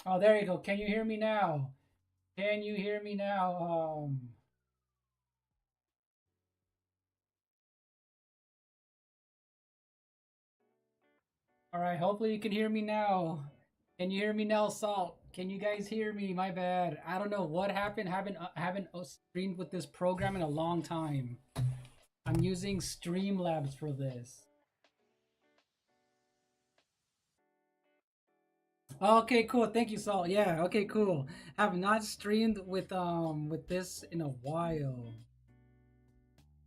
Oh, there you go. Can you hear me now? Can you hear me now? All right. Hopefully you can hear me now. Can you hear me now, Salt? Can you guys hear me? My bad. I don't know what happened. Haven't streamed with this program in a long time. I'm using Streamlabs for this. Okay, cool. Thank you, Salt. Yeah. Okay, cool. Have not streamed with this in a while.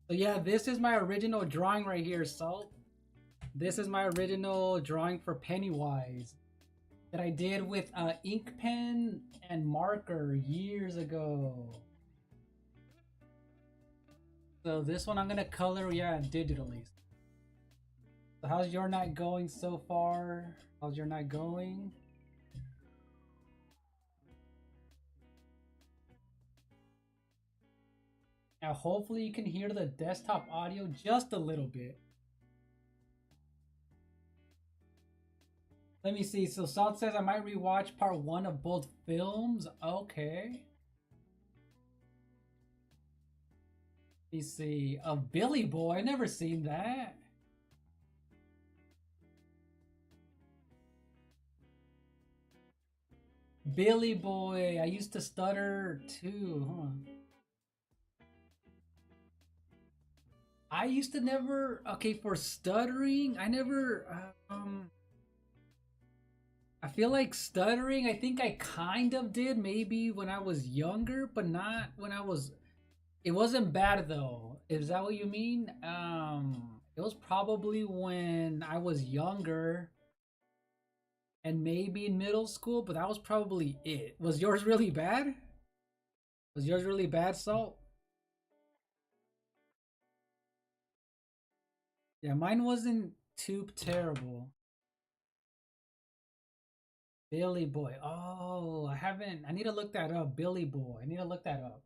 So yeah, this is my original drawing right here, Salt. This is my original drawing for Pennywise that I did with ink pen and marker years ago. So this one I'm gonna color, yeah, digitally. So how's your night going so far? How's your night going? Now hopefully you can hear the desktop audio just a little bit. Let me see. So Salt says I might rewatch part one of both films. Okay. Let me see. Of Billy Boy. I never seen that. Billy Boy. I used to stutter too, huh? I used to never. Okay, for stuttering, I never. I feel like stuttering. I think I kind of did maybe when I was younger, but not when I was. It wasn't bad though. Is that what you mean? It was probably when I was younger and maybe in middle school, but that was probably it. Was yours really bad? Was yours really bad, Salt? Yeah, mine wasn't too terrible. Billy Boy. Oh, I haven't. I need to look that up. Billy Boy. I need to look that up.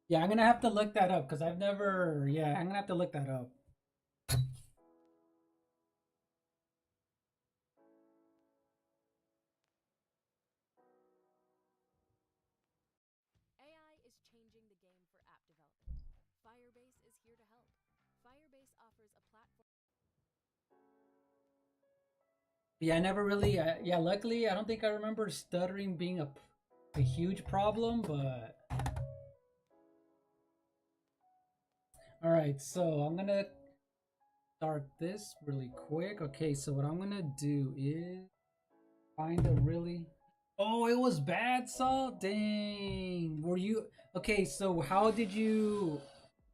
Yeah, I'm gonna have to look that up because I've never. Yeah, I'm gonna have to look that up. AI is changing the game for app development. Firebase is here to help. Firebase offers a platform. Yeah, I never really. Yeah, luckily, I don't think I remember stuttering being a huge problem, but all right. So I'm gonna start this really quick. Okay, so what I'm gonna do is find a really. Oh, it was bad, Salt. Dang. Were you okay? So how did you?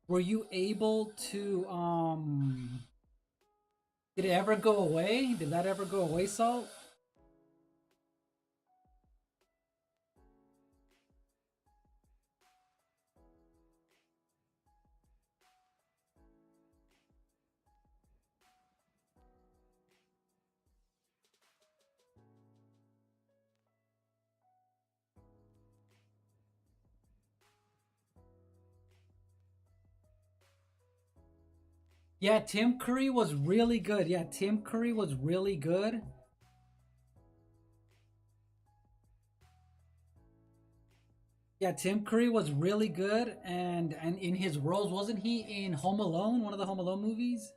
Were you able to? Did it ever go away? Did that ever go away, Salt? Yeah, Tim Curry was really good. Yeah, Tim Curry was really good. Yeah, Tim Curry was really good, and in his roles, wasn't he in Home Alone, one of the Home Alone movies?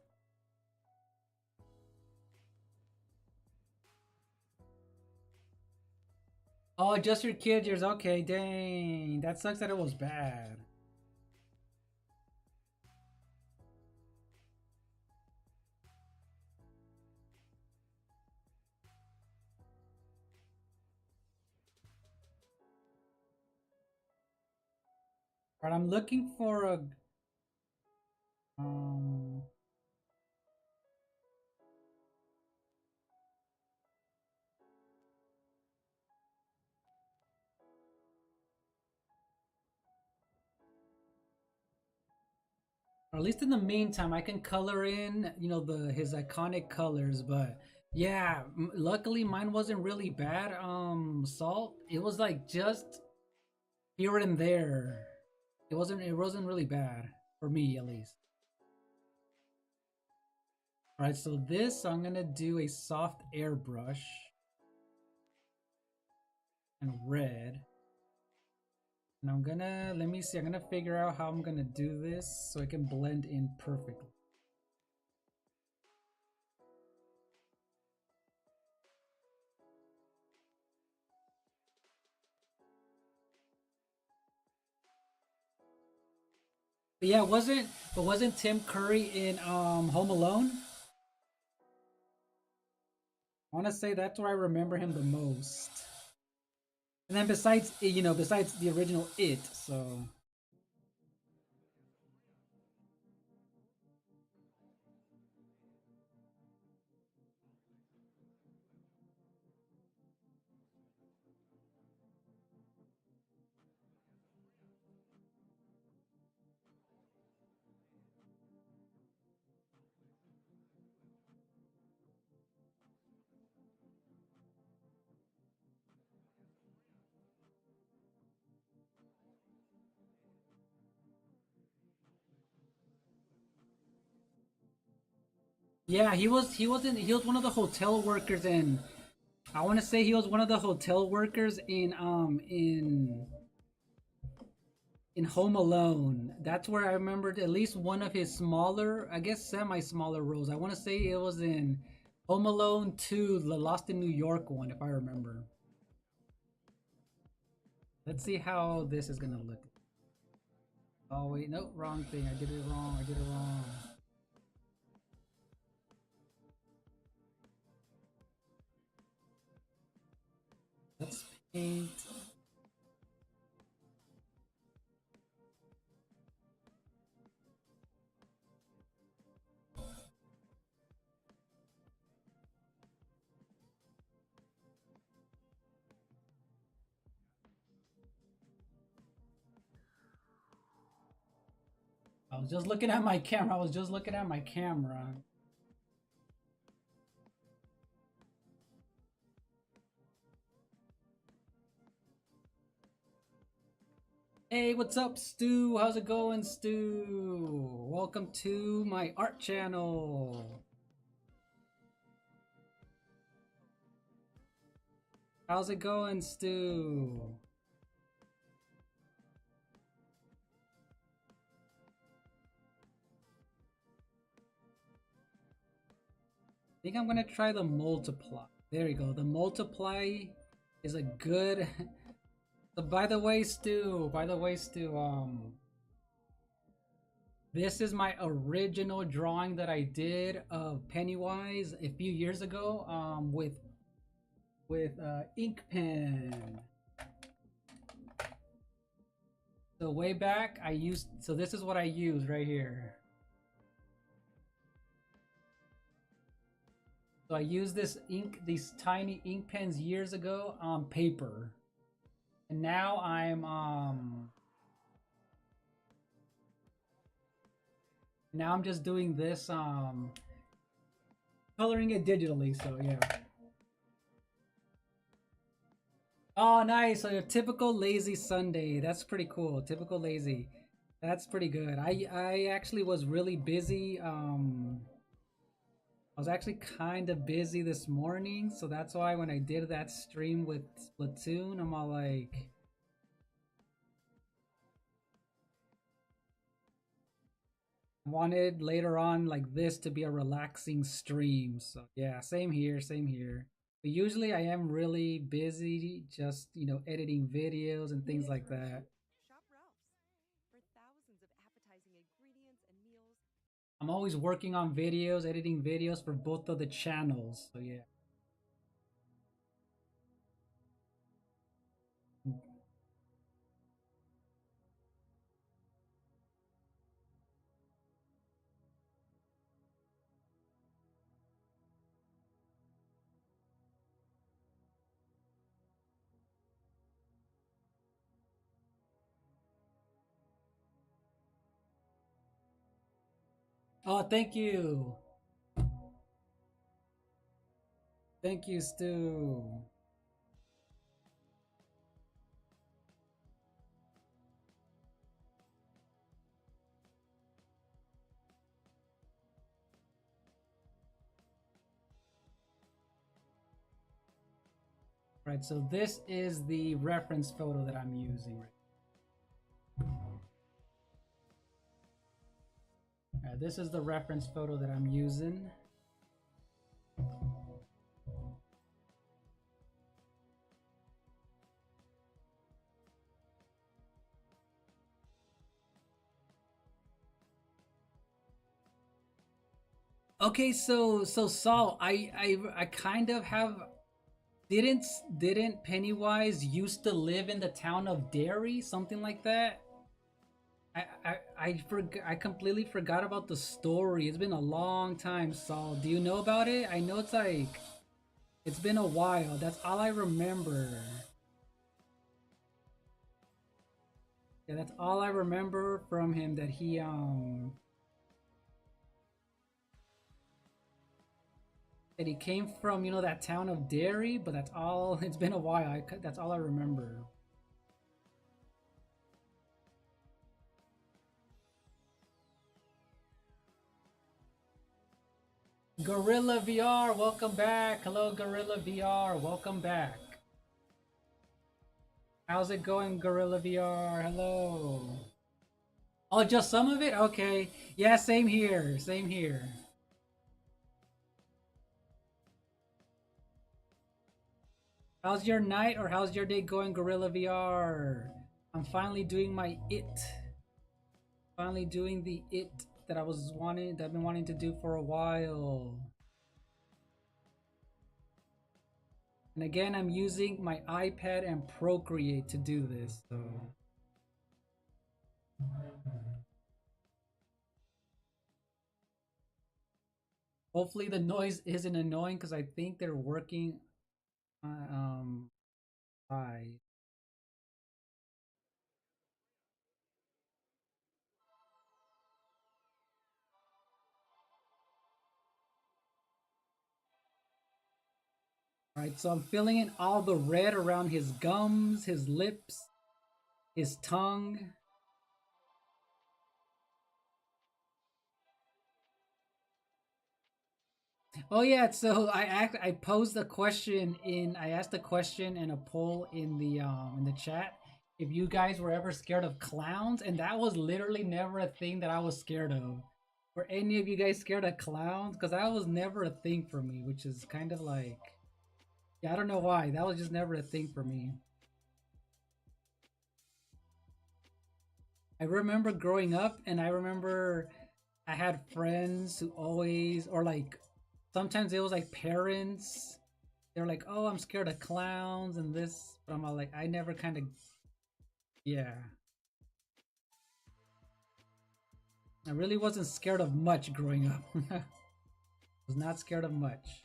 Oh, just your kid years. Okay, dang, that sucks that it was bad. But I'm looking for a. Um, or at least in the meantime, I can color in, the his iconic colors. But yeah, luckily mine wasn't really bad. Salt. It was like just here and there. It wasn't really bad for me at least. All right, so this I'm gonna do a soft airbrush and red. And I'm gonna, let me see, I'm gonna figure out how I'm gonna do this so it can blend in perfectly. But yeah, wasn't Tim Curry in Home Alone? I wanna say that's where I remember him the most. And then besides the original It, so yeah, he was one of the hotel workers in, I want to say he was one of the hotel workers in Home Alone. That's where I remembered at least one of his smaller, I guess semi-smaller roles. I want to say it was in Home Alone 2, the Lost in New York one, if I remember. Let's see how this is gonna look. Oh wait, no, wrong thing. I did it wrong. I did it wrong. Let's paint. I was just looking at my camera. I was just looking at my camera. Hey, what's up, Stu? How's it going, Stu? Welcome to my art channel. How's it going, Stu? I think I'm gonna try the multiply. There we go. The multiply is a good. So by the way, Stu. This is my original drawing that I did of Pennywise a few years ago. With ink pen. So way back, so this is what I used right here. So I used these tiny ink pens years ago on paper. And now I'm just doing this, coloring it digitally, so yeah. Oh, nice. So your typical lazy Sunday. That's pretty cool. Typical lazy. That's pretty good. I actually was really busy. I was actually kind of busy this morning, so that's why when I did that stream with Splatoon, I'm all like, wanted later on like this to be a relaxing stream. So yeah, same here, same here. But usually I am really busy just, editing videos and things like that. Shop Ralph's for thousands of appetizing ingredients and meals. I'm always working on videos, editing videos for both of the channels. So yeah. Oh, thank you. Thank you, Stu. Right, so this is the reference photo that I'm using. Right, this is the reference photo that I'm using. Okay, so Saul, I kind of have didn't Pennywise used to live in the town of Derry, something like that? I completely forgot about the story. It's been a long time, Saul. Do you know about it? I know it's like it's been a while. That's all I remember. Yeah, that's all I remember from him, that he came from, that town of Derry, but that's all. It's been a while. That's all I remember. Gorilla VR, welcome back. Hello, Gorilla VR, welcome back. How's it going, Gorilla VR? Hello. Oh, just some of it? Okay. Yeah, same here. Same here. How's your night or how's your day going, Gorilla VR? I'm finally doing my it. Finally doing the it that I've been wanting to do for a while. And again, I'm using my iPad and Procreate to do this, so. Hopefully the noise isn't annoying, because I think they're working side. Alright, so I'm filling in all the red around his gums, his lips, his tongue. Oh yeah, so I posed a question I asked a question in a poll in the chat if you guys were ever scared of clowns, and that was literally never a thing that I was scared of. Were any of you guys scared of clowns? Because that was never a thing for me, which is kind of like, yeah, I don't know why. That was just never a thing for me. I remember growing up, and I remember I had friends who always, or like sometimes it was like parents. They're like, "Oh, I'm scared of clowns and this," but I'm all like, I never kind of, yeah. I really wasn't scared of much growing up. Was not scared of much.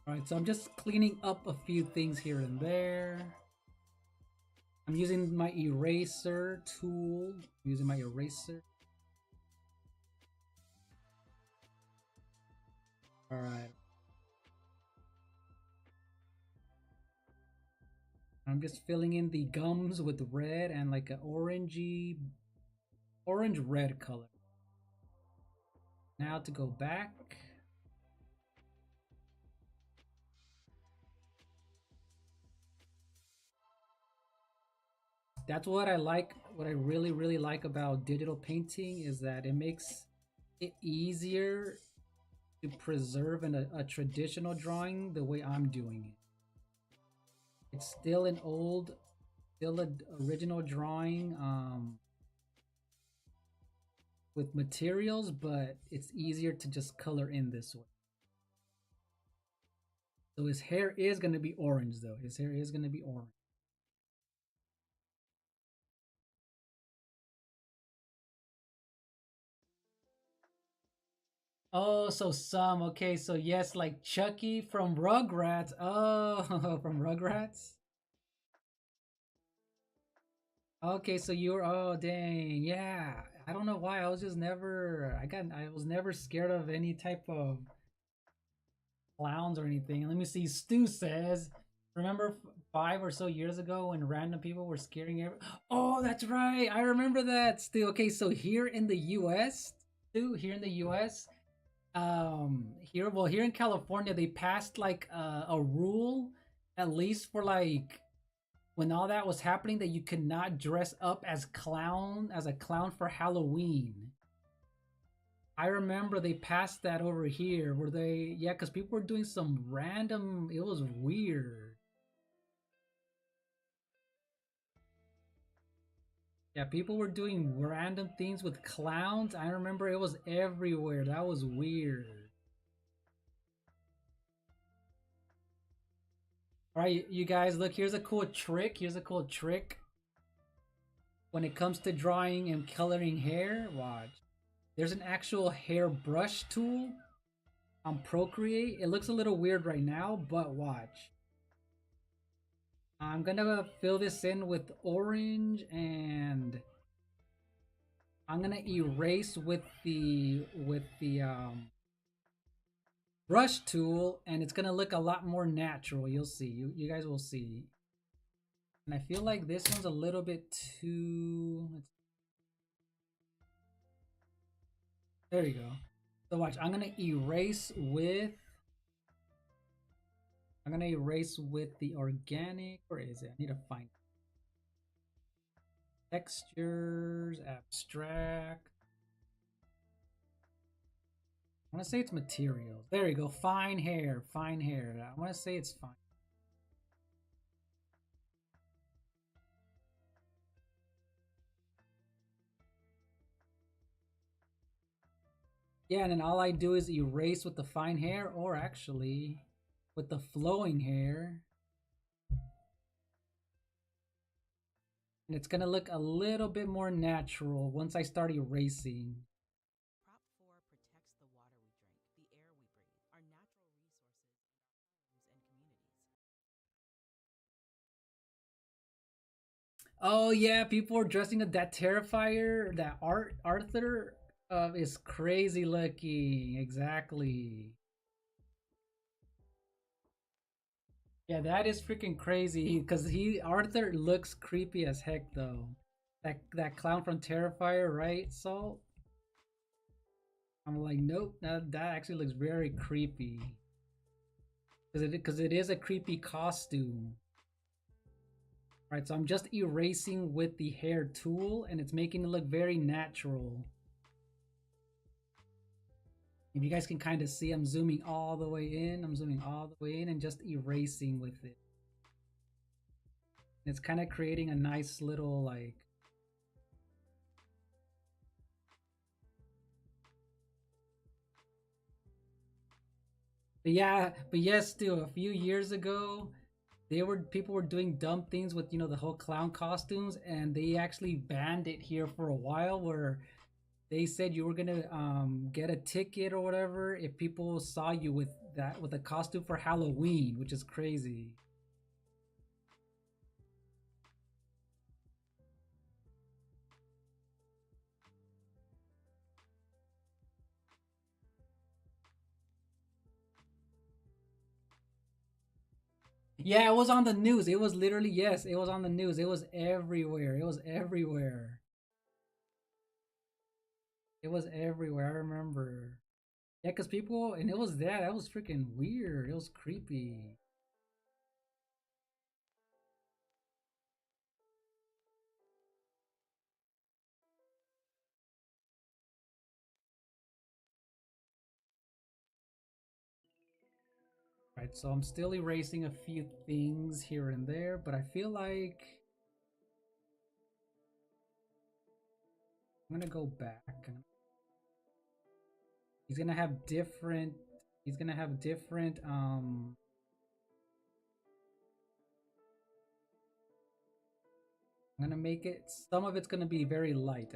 All right, so I'm just cleaning up a few things here and there. I'm using my eraser tool. I'm using my eraser. All right. I'm just filling in the gums with red and like an orange red color. Now to go back. That's what I like. What I really like about digital painting is that it makes it easier to preserve a traditional drawing the way I'm doing it. It's still an original drawing with materials, but it's easier to just color in this way. So his hair is going to be orange, though. His hair is going to be orange. Oh, so some. Okay, so yes, like Chucky from Rugrats. Oh, from Rugrats. Okay, so you're, oh dang, yeah. I don't know why. I was never scared of any type of clowns or anything. Let me see. Stu says Remember 5 or so years ago when random people were scaring every. Oh, that's right. I remember that still. Okay, so here in the U.S. too, here in the U.S. Here in California, they passed like a rule, at least for like when all that was happening, that you could not dress up as a clown for Halloween. I remember they passed that over here where they, yeah, because people were doing some random, it was weird. Yeah, people were doing random things with clowns. I remember it was everywhere. That was weird. All right, you guys, look, here's a cool trick. Here's a cool trick. When it comes to drawing and coloring hair, watch. There's an actual hair brush tool on Procreate. It looks a little weird right now, but watch. I'm gonna fill this in with orange, and I'm gonna erase with the brush tool, and it's gonna look a lot more natural. You'll see. You guys will see. And I feel like this one's a little bit too. There you go. So watch. I'm gonna erase with. I'm gonna erase with the organic. Where is it? I need to find it. Textures, abstract. I want to say it's materials. There you go. Fine hair. Fine hair. I want to say it's fine. Yeah, and then all I do is erase with the fine hair, or actually with the flowing hair. And it's gonna look a little bit more natural once I start erasing. Prop 4 protects the water we drink, the air we breathe, our natural resources, and our homes and communities. Oh yeah, people are dressing up that Terrifier, that Arthur is crazy looking. Exactly. Yeah, that is freaking crazy because he Arthur looks creepy as heck though. That clown from Terrifier, right? So I'm like, nope, that actually looks very creepy. Because it is a creepy costume. Right, so I'm just erasing with the hair tool, and it's making it look very natural. If you guys can kind of see, I'm zooming all the way in. I'm zooming all the way in and just erasing with it. It's kind of creating a nice little like. But yeah, but yes, still a few years ago, people were doing dumb things with the whole clown costumes, and they actually banned it here for a while, where they said you were gonna get a ticket or whatever if people saw you with a costume for Halloween, which is crazy. Yeah, it was on the news. It was literally, yes, it was on the news. It was everywhere. It was everywhere. It was everywhere. I remember. Yeah, because people, and it was that was freaking weird. It was creepy. Right, so I'm still erasing a few things here and there, but I feel like I'm gonna go back. He's gonna have different. He's gonna have different. I'm gonna make it. Some of it's gonna be very light.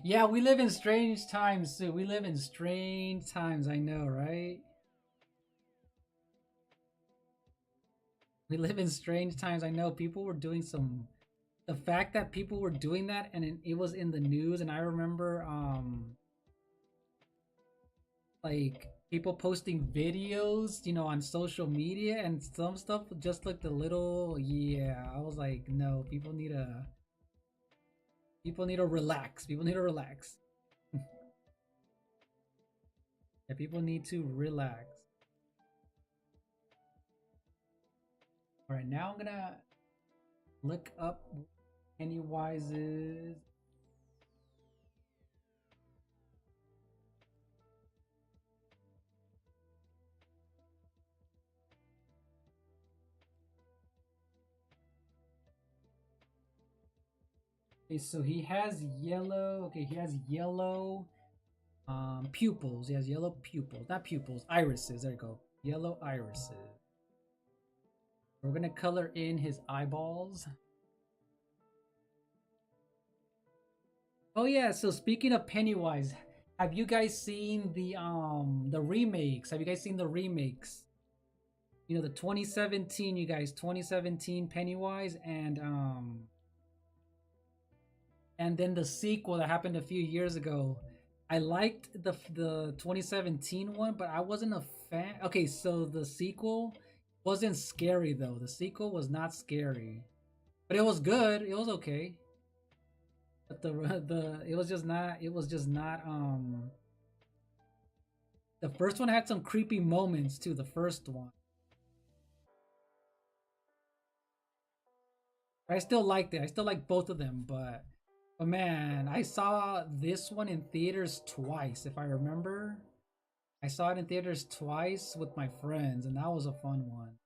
Yeah, we live in strange times, Sue. We live in strange times. I know, right? We live in strange times. I know people were doing some. The fact that people were doing that, and it was in the news, and I remember like people posting videos, on social media, and some stuff just looked a little. Yeah, I was like, no, people need to relax. People need to relax. Yeah, people need to relax. All right, now I'm gonna look up Pennywise's. Okay, so he has yellow. Okay, he has yellow pupils. He has yellow pupils, not pupils, irises. There you go. Yellow irises. We're gonna color in his eyeballs. Oh yeah, so speaking of Pennywise, have you guys seen the remakes? Have you guys seen the remakes? The 2017, you guys, 2017 Pennywise, and then the sequel that happened a few years ago. I liked the 2017 one, but I wasn't a fan. Okay, so the sequel wasn't scary though. The sequel was not scary, but it was good. It was okay. But the it was just not. The first one had some creepy moments too. The first one, I still liked it. I still like both of them, but man, I saw this one in theaters twice. If I remember, I saw it in theaters twice with my friends, and that was a fun one.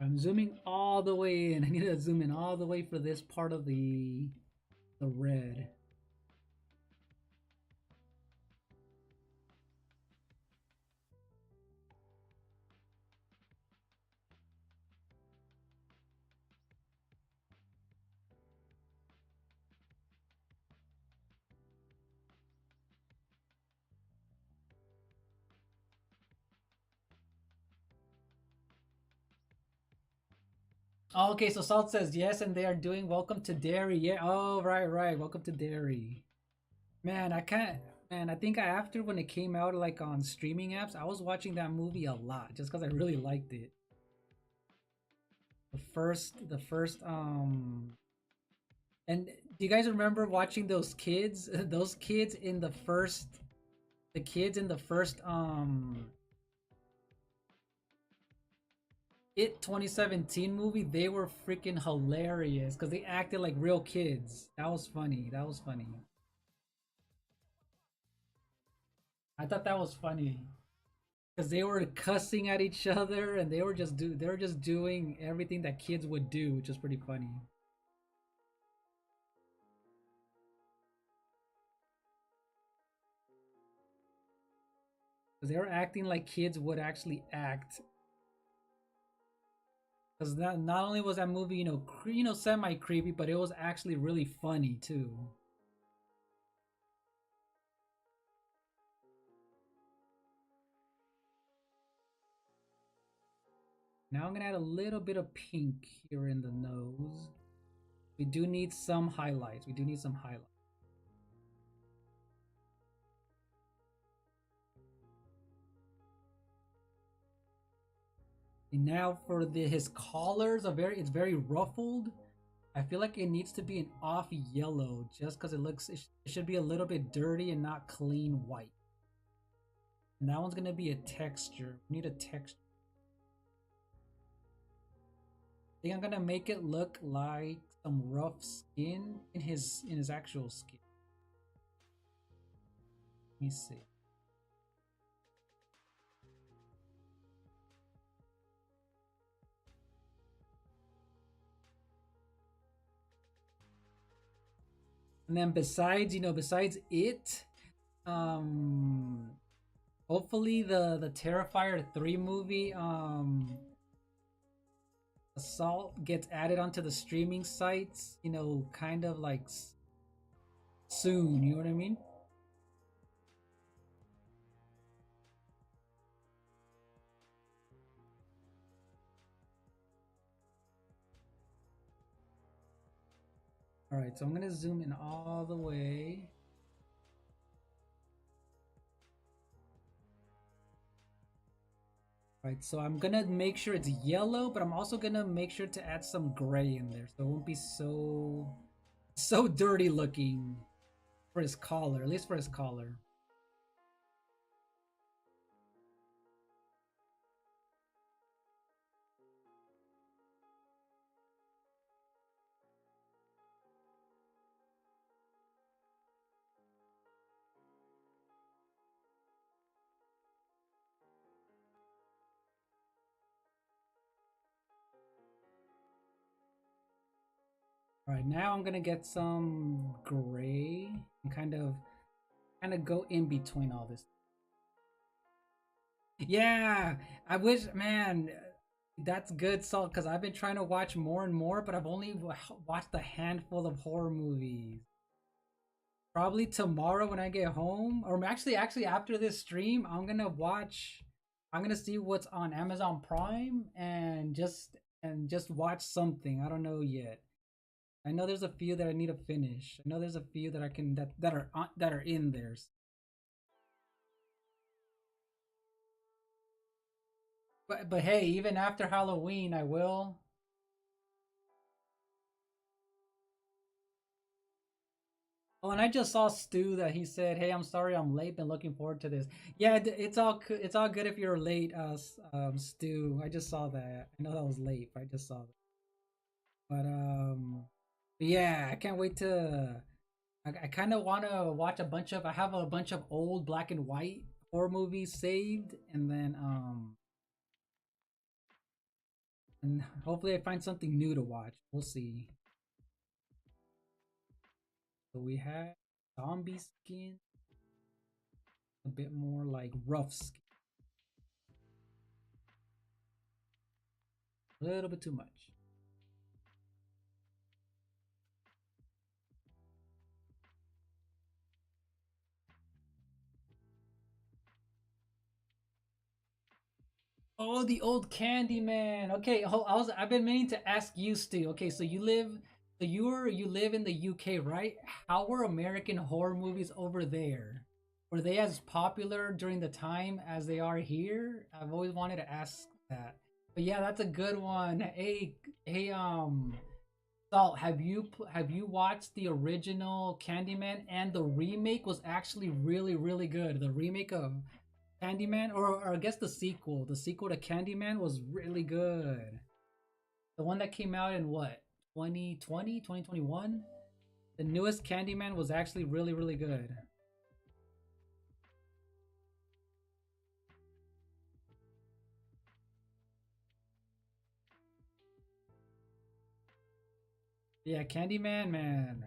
I'm zooming all the way in. I need to zoom in all the way for this part of the red. Oh, okay, so Salt says yes, and they are doing Welcome to Derry. Yeah. Oh, right, right. Welcome to Derry. Man, I can't. Man, I think after when it came out, like on streaming apps, I was watching that movie a lot just because I really liked it. The first. And do you guys remember watching those kids? Those kids in the kids in the first It 2017 movie, they were freaking hilarious because they acted like real kids. That was funny. That was funny. I thought that was funny because they were cussing at each other and they were just doing everything that kids would do, which is pretty funny. Because they were acting like kids would actually act. Because not only was that movie, semi creepy, but it was actually really funny too. Now I'm gonna add a little bit of pink here in the nose. We do need some highlights. We do need some highlights. And now for his collars, it's very ruffled. I feel like it needs to be an off yellow just because it should be a little bit dirty and not clean white. And that one's gonna be a texture. We need a texture. I think I'm gonna make it look like some rough skin in his actual skin. Let me see. And then besides it, um, hopefully the Terrifier 3 movie, Assault gets added onto the streaming sites, kind of like soon, you know what I mean? All right, so I'm gonna zoom in all the way. All right, so I'm gonna make sure it's yellow, but I'm also gonna make sure to add some gray in there, so it won't be so dirty looking for his collar, at least for his collar. All right, now I'm gonna get some gray and kind of go in between all this. Yeah, I wish, man, that's good, Salt, because I've been trying to watch more and more, but I've only watched a handful of horror movies. Probably tomorrow when I get home, or actually after this stream, I'm gonna see what's on Amazon Prime and just watch something. I don't know yet. I know there's a few that I need to finish. I know there's a few that I can that are in there. But hey, even after Halloween, I will. Oh, and I just saw Stu that he said, "Hey, I'm sorry I'm late. Been looking forward to this." Yeah, it's all good if you're late, Stu. I just saw that. I know that was late, but I just saw that. But yeah, I can't wait to. I kind of want to watch a bunch of. I have a bunch of old black and white horror movies saved, and hopefully I find something new to watch. We'll see. So we have zombie skin, a bit more like rough skin, a little bit too much. Oh, the old Candyman. Okay, I've been meaning to ask you, Stu. Okay, you live in the UK, right? How were American horror movies over there? Were they as popular during the time as they are here? I've always wanted to ask that. But yeah, that's a good one. Hey, Salt, have you watched the original Candyman? And the remake was actually really really good. The remake of Candyman, or I guess the sequel to Candyman was really good. The one that came out in what, 2020, 2021? The newest Candyman was actually really really good. Yeah, Candyman, man,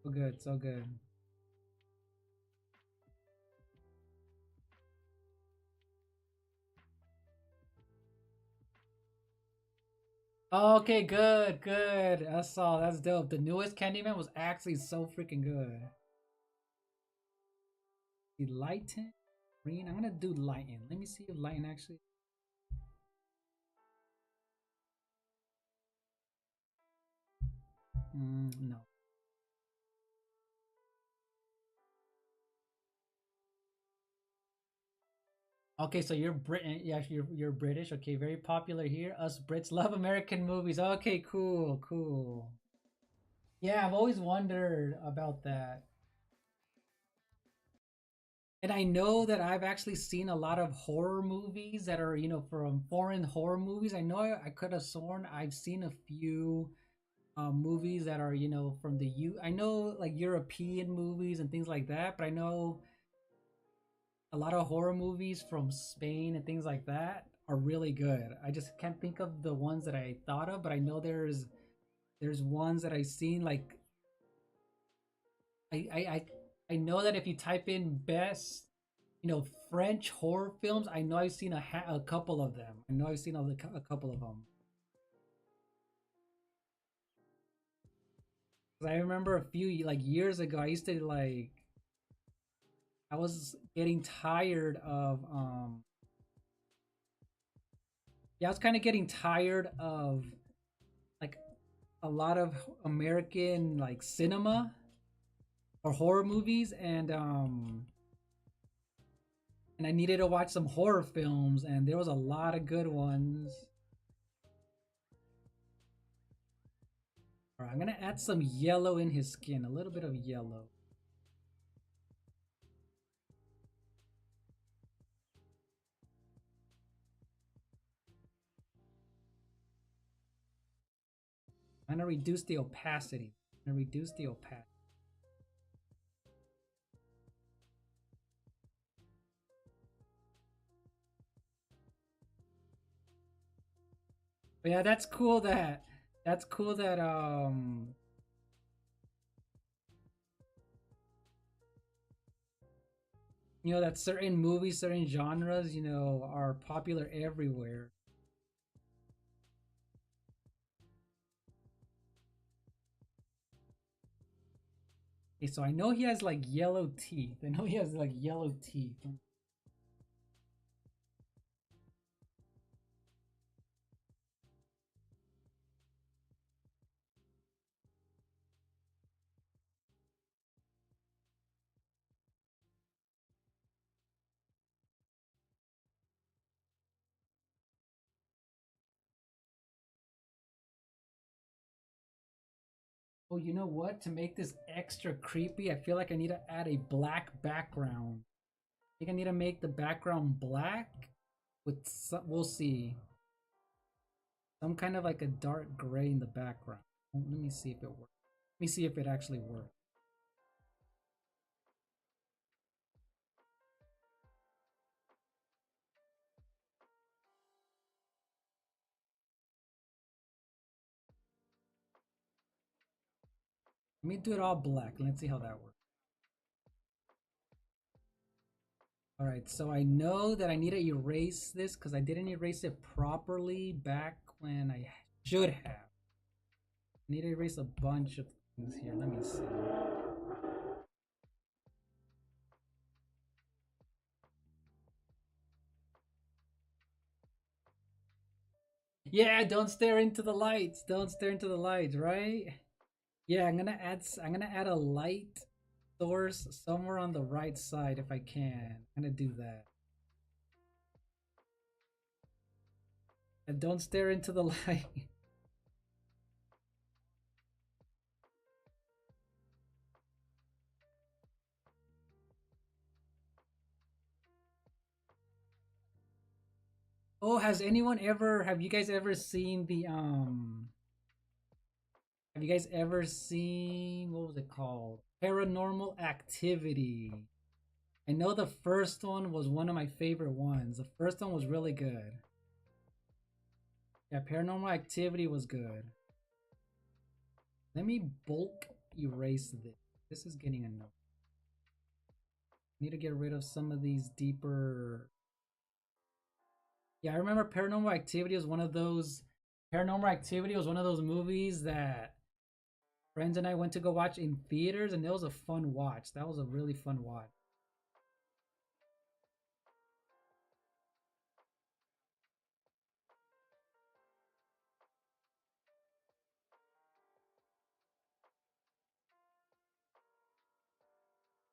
so good, so good. Okay, good, good. That's dope. The newest Candyman was actually so freaking good. The lighten, green. I'm gonna do lighten. Let me see if lighten actually. No. Okay, so you're Britain. Yeah, you're British. Okay, very popular here. Us Brits love American movies. Okay, cool, cool. Yeah, I've always wondered about that. And I know that I've actually seen a lot of horror movies that are, from foreign horror movies. I know I could have sworn I've seen a few movies that are, from the U. I know like European movies and things like that, but I know a lot of horror movies from Spain and things like that are really good. I just can't think of the ones that I thought of, but I know there's ones that I've seen. Like I I I, I know that if you type in best, French horror films, I know I've seen a couple of them. I know I've seen a couple of them. 'Cause I remember a few like years ago, I used to like I was getting tired of yeah, I was kind of getting tired of like a lot of American like cinema or horror movies, and I needed to watch some horror films, and there was a lot of good ones. All right, I'm gonna add some yellow in his skin, a little bit of yellow. I'm gonna reduce the opacity. I'm gonna reduce the opacity. But yeah, that's cool that you know that certain movies, certain genres, are popular everywhere. Okay, so I know he has like yellow teeth. I know he has like yellow teeth. Oh, you know what? To make this extra creepy, I feel like I need to add a black background. I think I need to make the background black with some, we'll see, some kind of like a dark gray in the background. Let me see if it works. Let me see if it actually works. Let me do it all black. Let's see how that works. All right, so I know that I need to erase this because I didn't erase it properly back when I should have. I need to erase a bunch of things here. Let me see. Yeah, don't stare into the lights. Don't stare into the lights, right? Yeah, I'm gonna add a light source somewhere on the right side if I can. I'm gonna do that. And don't stare into the light. Oh, have you guys ever seen have you guys ever seen, what was it called? Paranormal Activity. I know the first one was one of my favorite ones. The first one was really good. Yeah, Paranormal Activity was good. Let me bulk erase this. This is getting annoying. I need to get rid of some of these deeper. Yeah, I remember Paranormal Activity was one of those. Paranormal Activity was one of those movies that friends and I went to go watch in theaters, and it was a fun watch. That was a really fun watch.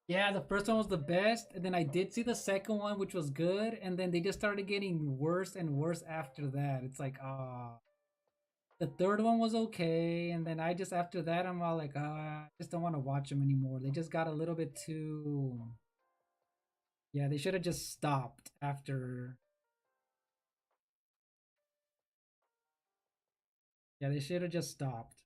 Yeah, the first one was the best, and then I did see the second one, which was good, and then they just started getting worse and worse after that. It's like, ah, the third one was okay, and then I just after that I'm all like, I just don't want to watch them anymore. They just got a little bit too. Yeah, they should have just stopped after. Yeah, they should have just stopped.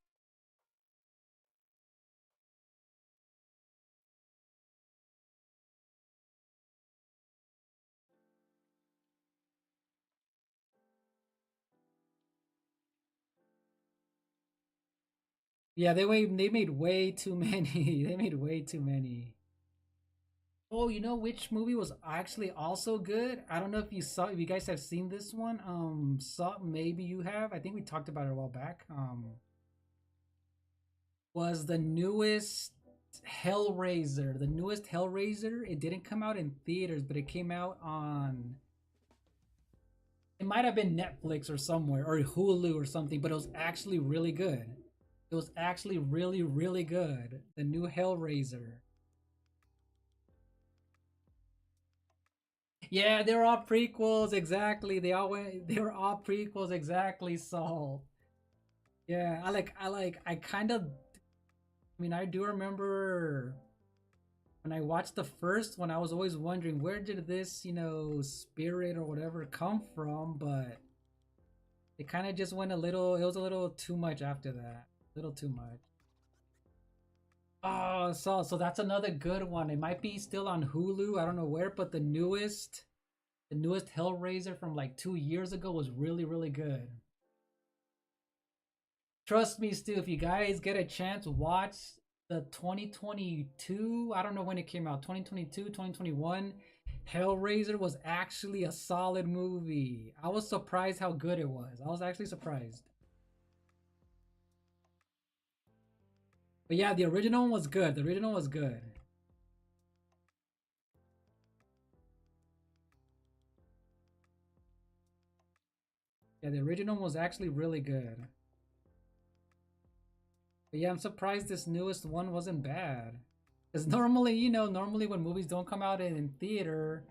Yeah, they made way too many. They made way too many. Oh, you know which movie was actually also good? I don't know if you guys have seen this one. Saw maybe you have. I think we talked about it a while back. was the newest Hellraiser. The newest Hellraiser. It didn't come out in theaters, but it came out on. It might have been Netflix or somewhere or Hulu or something, but it was actually really good. It was actually really, really good. The new Hellraiser. Yeah, they're all prequels. Exactly. They all went. They were all prequels. Exactly. So yeah, I kind of. I mean, I do remember when I watched the first one. I was always wondering where did this, spirit or whatever come from, but it kind of just went a little. It was a little too much after that. A little too much. Oh, so that's another good one. It might be still on Hulu. I don't know where, but the newest Hellraiser from like 2 years ago was really, really good. Trust me, Stu, if you guys get a chance, watch the 2022. I don't know when it came out, 2022, 2021. Hellraiser was actually a solid movie. I was surprised how good it was. I was actually surprised. But yeah, the original one was good. The original was good. Yeah, the original was actually really good. But yeah, I'm surprised this newest one wasn't bad. Because normally, normally when movies don't come out in theater,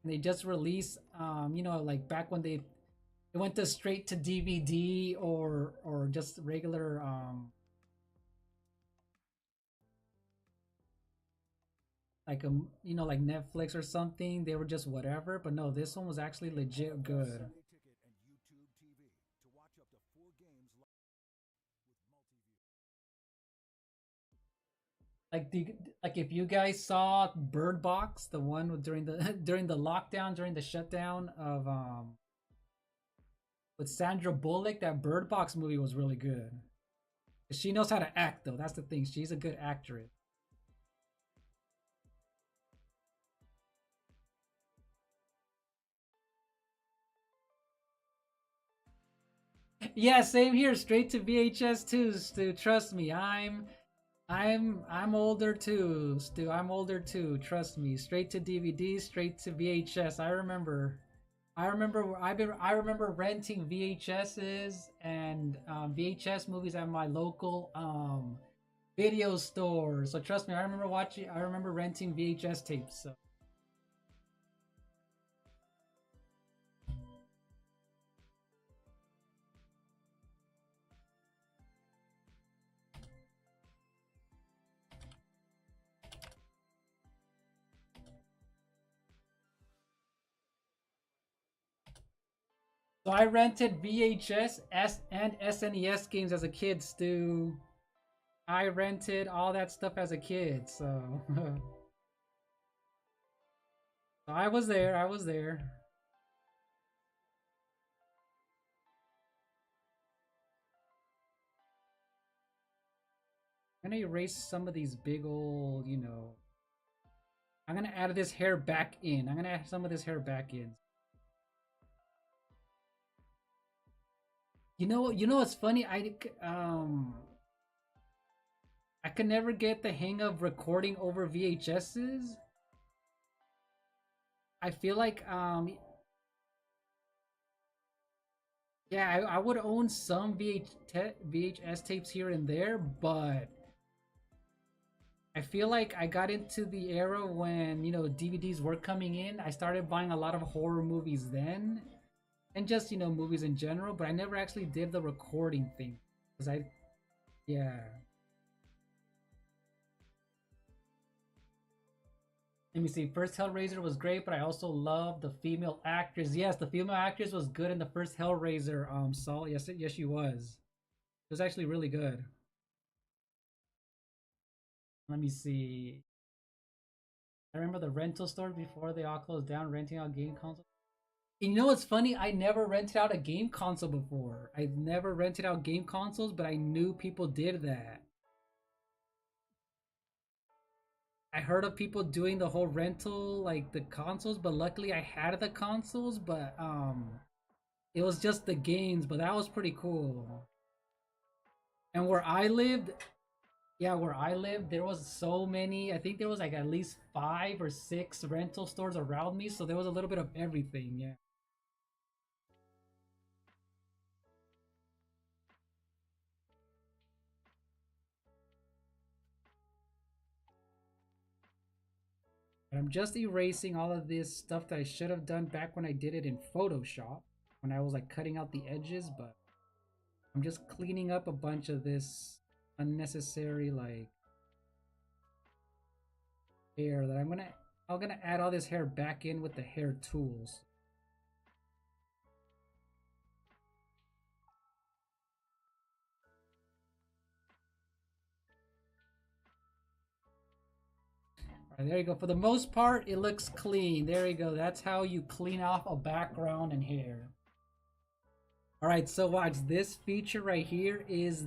and they just release, like back when they went to straight to DVD or just regular, like like Netflix or something. They were just whatever. But no, this one was actually legit good. Like the like if you guys saw Bird Box, the one during the during the lockdown, during the shutdown of with Sandra Bullock, that Bird Box movie was really good. She knows how to act though. That's the thing. She's a good actress. Yeah, same here. Straight to VHS too, Stu. Trust me, I'm older too, Stu. I'm older too. Trust me. Straight to DVD, straight to VHS. I remember renting VHSs and VHS movies at my local video store. So trust me, I remember renting VHS tapes. So I rented VHS and SNES games as a kid, Stu. I rented all that stuff as a kid, so I was there. I was there. I'm gonna erase some of these big old, I'm gonna add this hair back in. I'm gonna add some of this hair back in. What's funny? I could never get the hang of recording over VHSs. I feel like yeah, I would own some VHS tapes here and there, but I feel like I got into the era when, DVDs were coming in. I started buying a lot of horror movies then, and just, movies in general, but I never actually did the recording thing. Because yeah. Let me see. First Hellraiser was great, but I also love the female actress. Yes, the female actress was good in the first Hellraiser. Saul. Yes, she was. It was actually really good. Let me see. I remember the rental stores before they all closed down, renting out game consoles. You know what's funny? I never rented out a game console before. I never rented out game consoles, but I knew people did that. I heard of people doing the whole rental, like the consoles, but luckily I had the consoles, but it was just the games, but that was pretty cool. And where I lived, Yeah, where I lived, there was so many. I think there was like at least 5 or 6 rental stores around me, so there was a little bit of everything. Yeah. And I'm just erasing all of this stuff that I should have done back when I did it in Photoshop, when I was like cutting out the edges, but I'm just cleaning up a bunch of this unnecessary like hair that I'm gonna add all this hair back in with the hair tools. All right, there you go. For the most part, it looks clean. There you go. That's how you clean off a background and hair. All right, so watch this feature right here is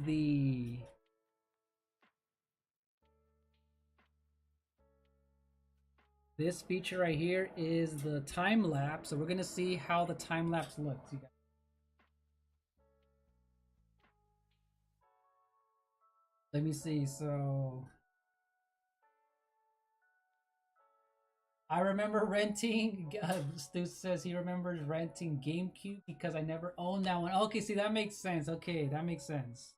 this feature right here is the time lapse. So we're gonna see how the time lapse looks. You guys. Let me see. So I remember renting. Stu says he remembers renting GameCube because I never owned that one. Okay, see that makes sense. Okay, that makes sense.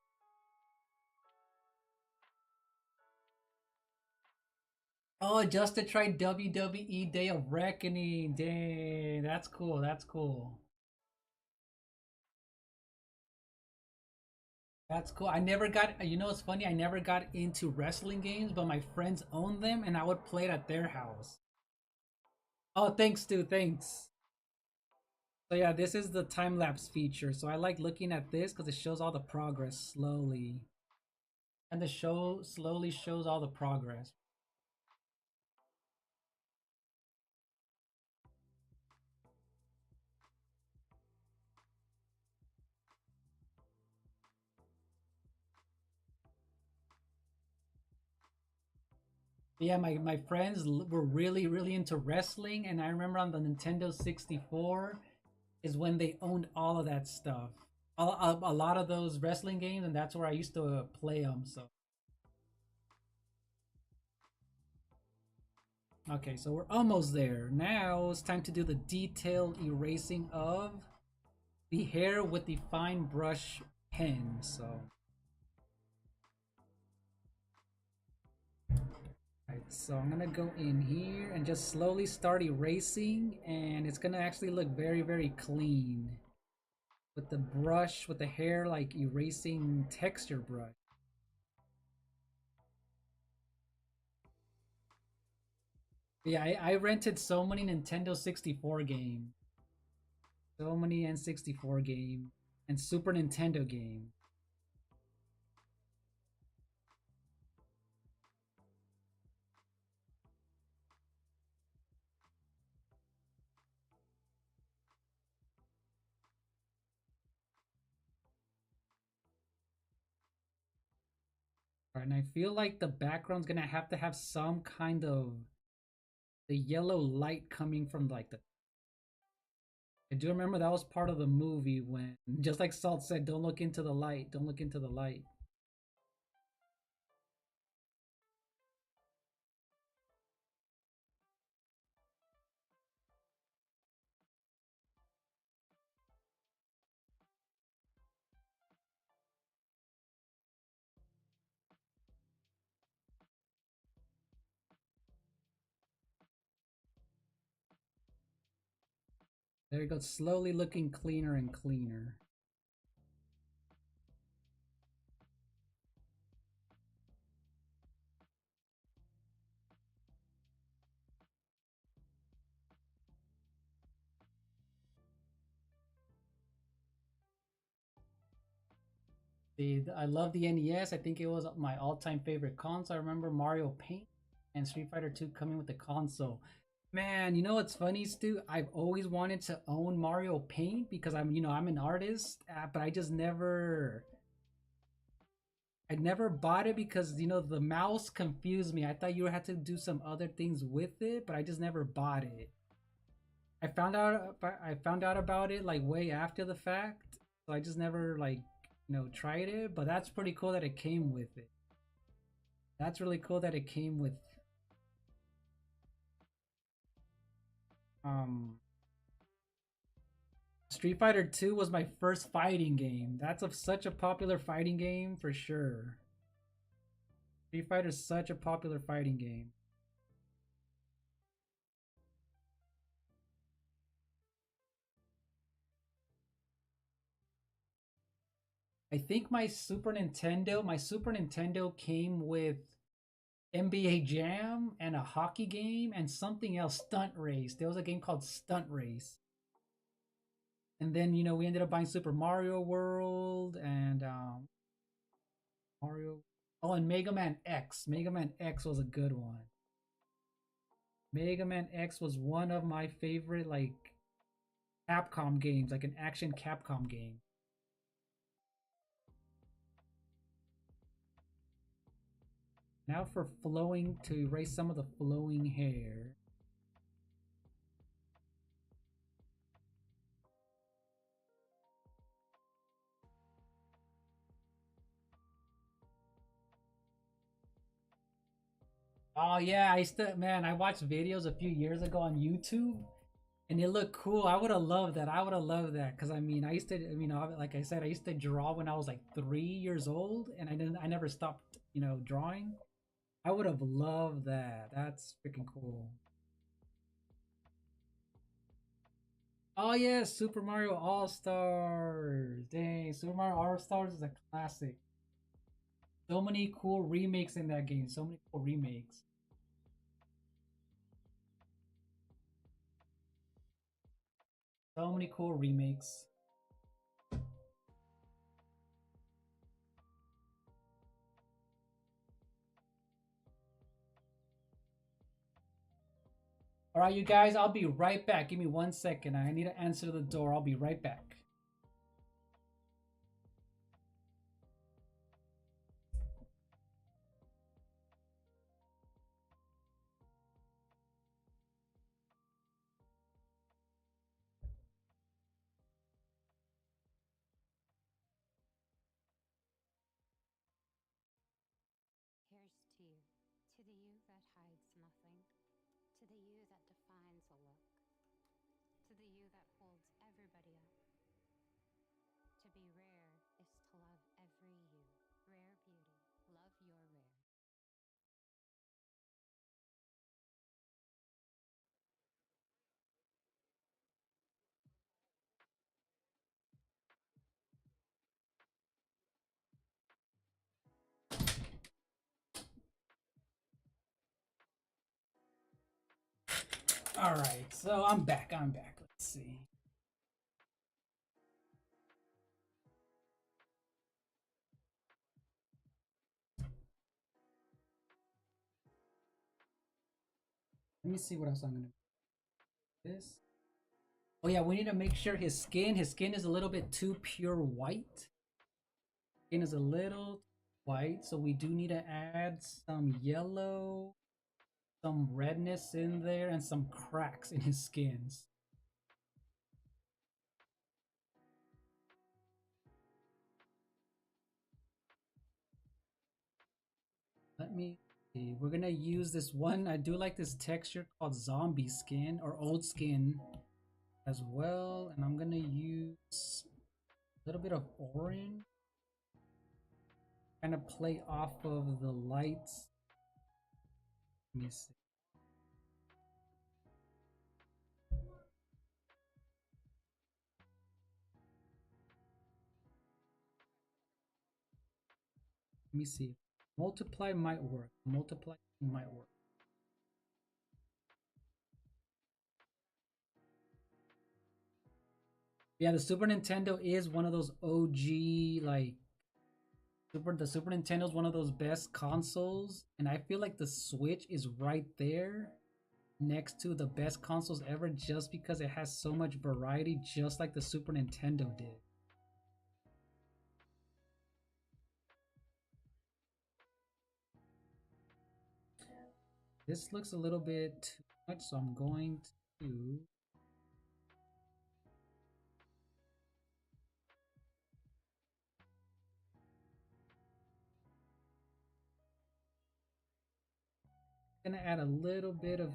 Oh, just to try WWE Day of Reckoning. Dang, that's cool. That's cool. That's cool. I never got, you know, it's funny. I never got into wrestling games, but my friends owned them and I would play it at their house. Oh, thanks, Stu. Thanks. So, yeah, this is the time lapse feature. So, I like looking at this because it shows all the progress slowly. And the show slowly shows all the progress. Yeah, my friends were really into wrestling, and I remember on the Nintendo 64 is when they owned all of that stuff, a lot of those wrestling games, and that's where I used to play them. So okay, so we're almost there. Now it's time to do the detailed erasing of the hair with the fine brush pen. So right, so I'm gonna go in here and just slowly start erasing, and it's gonna actually look very clean with the brush, with the hair like erasing texture brush. Yeah, I rented so many Nintendo 64 games, so many N64 games, and Super Nintendo games. Right, and I feel like the background's gonna have to have some kind of the yellow light coming from like the. I do remember that was part of the movie when, just like Salt said, "Don't look into the light. Don't look into the light." There you go, slowly looking cleaner and cleaner. I love the NES. I think it was my all-time favorite console. I remember Mario Paint and Street Fighter 2 coming with the console. Man, you know what's funny, Stu? I've always wanted to own Mario Paint because I'm an artist, but I never bought it because the mouse confused me. I thought you had to do some other things with it, but I just never bought it. I found out about it like way after the fact, so I just never like tried it. But that's pretty cool that it came with it. That's really cool that it came with um Street Fighter 2 was my first fighting game. That's such a popular fighting game for sure. Street Fighter is such a popular fighting game. I think my Super Nintendo came with NBA Jam and a hockey game and something else, Stunt Race. There was a game called Stunt Race. And then, we ended up buying Super Mario World and Mario. Oh, and Mega Man X. Mega Man X was a good one. Mega Man X was one of my favorite, like, Capcom games, like an action Capcom game. Now for flowing, to erase some of the flowing hair. Oh yeah, I watched videos a few years ago on YouTube and it looked cool. I would have loved that. I would have loved that because like I said, I used to draw when I was like 3 years old, and I never stopped, drawing. I would have loved that. That's freaking cool. Oh yeah, Super Mario All Stars. Dang, Super Mario All Stars is a classic. So many cool remakes in that game. So many cool remakes. So many cool remakes. All right, you guys, I'll be right back. Give me 1 second. I need to answer the door. I'll be right back. Here's to you, to the you that hides nothing, to the you that defines a look, to the you that holds everybody up. To be rare is to love every you. Rare beauty, love your rare. All right, so I'm back. Let's see. Let me see what else I'm gonna do. This. Oh yeah, we need to make sure his skin is a little bit too pure white. Skin is a little white, so we do need to add some yellow, some redness in there, and some cracks in his skins. Let me see. We're gonna use this one. I do like this texture called zombie skin or old skin as well. And I'm gonna use a little bit of orange. Kind of play off of the lights. Let me see. Let me see. Multiply might work. Multiply might work. Yeah, the Super Nintendo is one of those OG like the Super Nintendo is one of those best consoles, and I feel like the Switch is right there next to the best consoles ever just because it has so much variety, just like the Super Nintendo did. This looks a little bit too much, so I'm going to Gonna add a little bit of.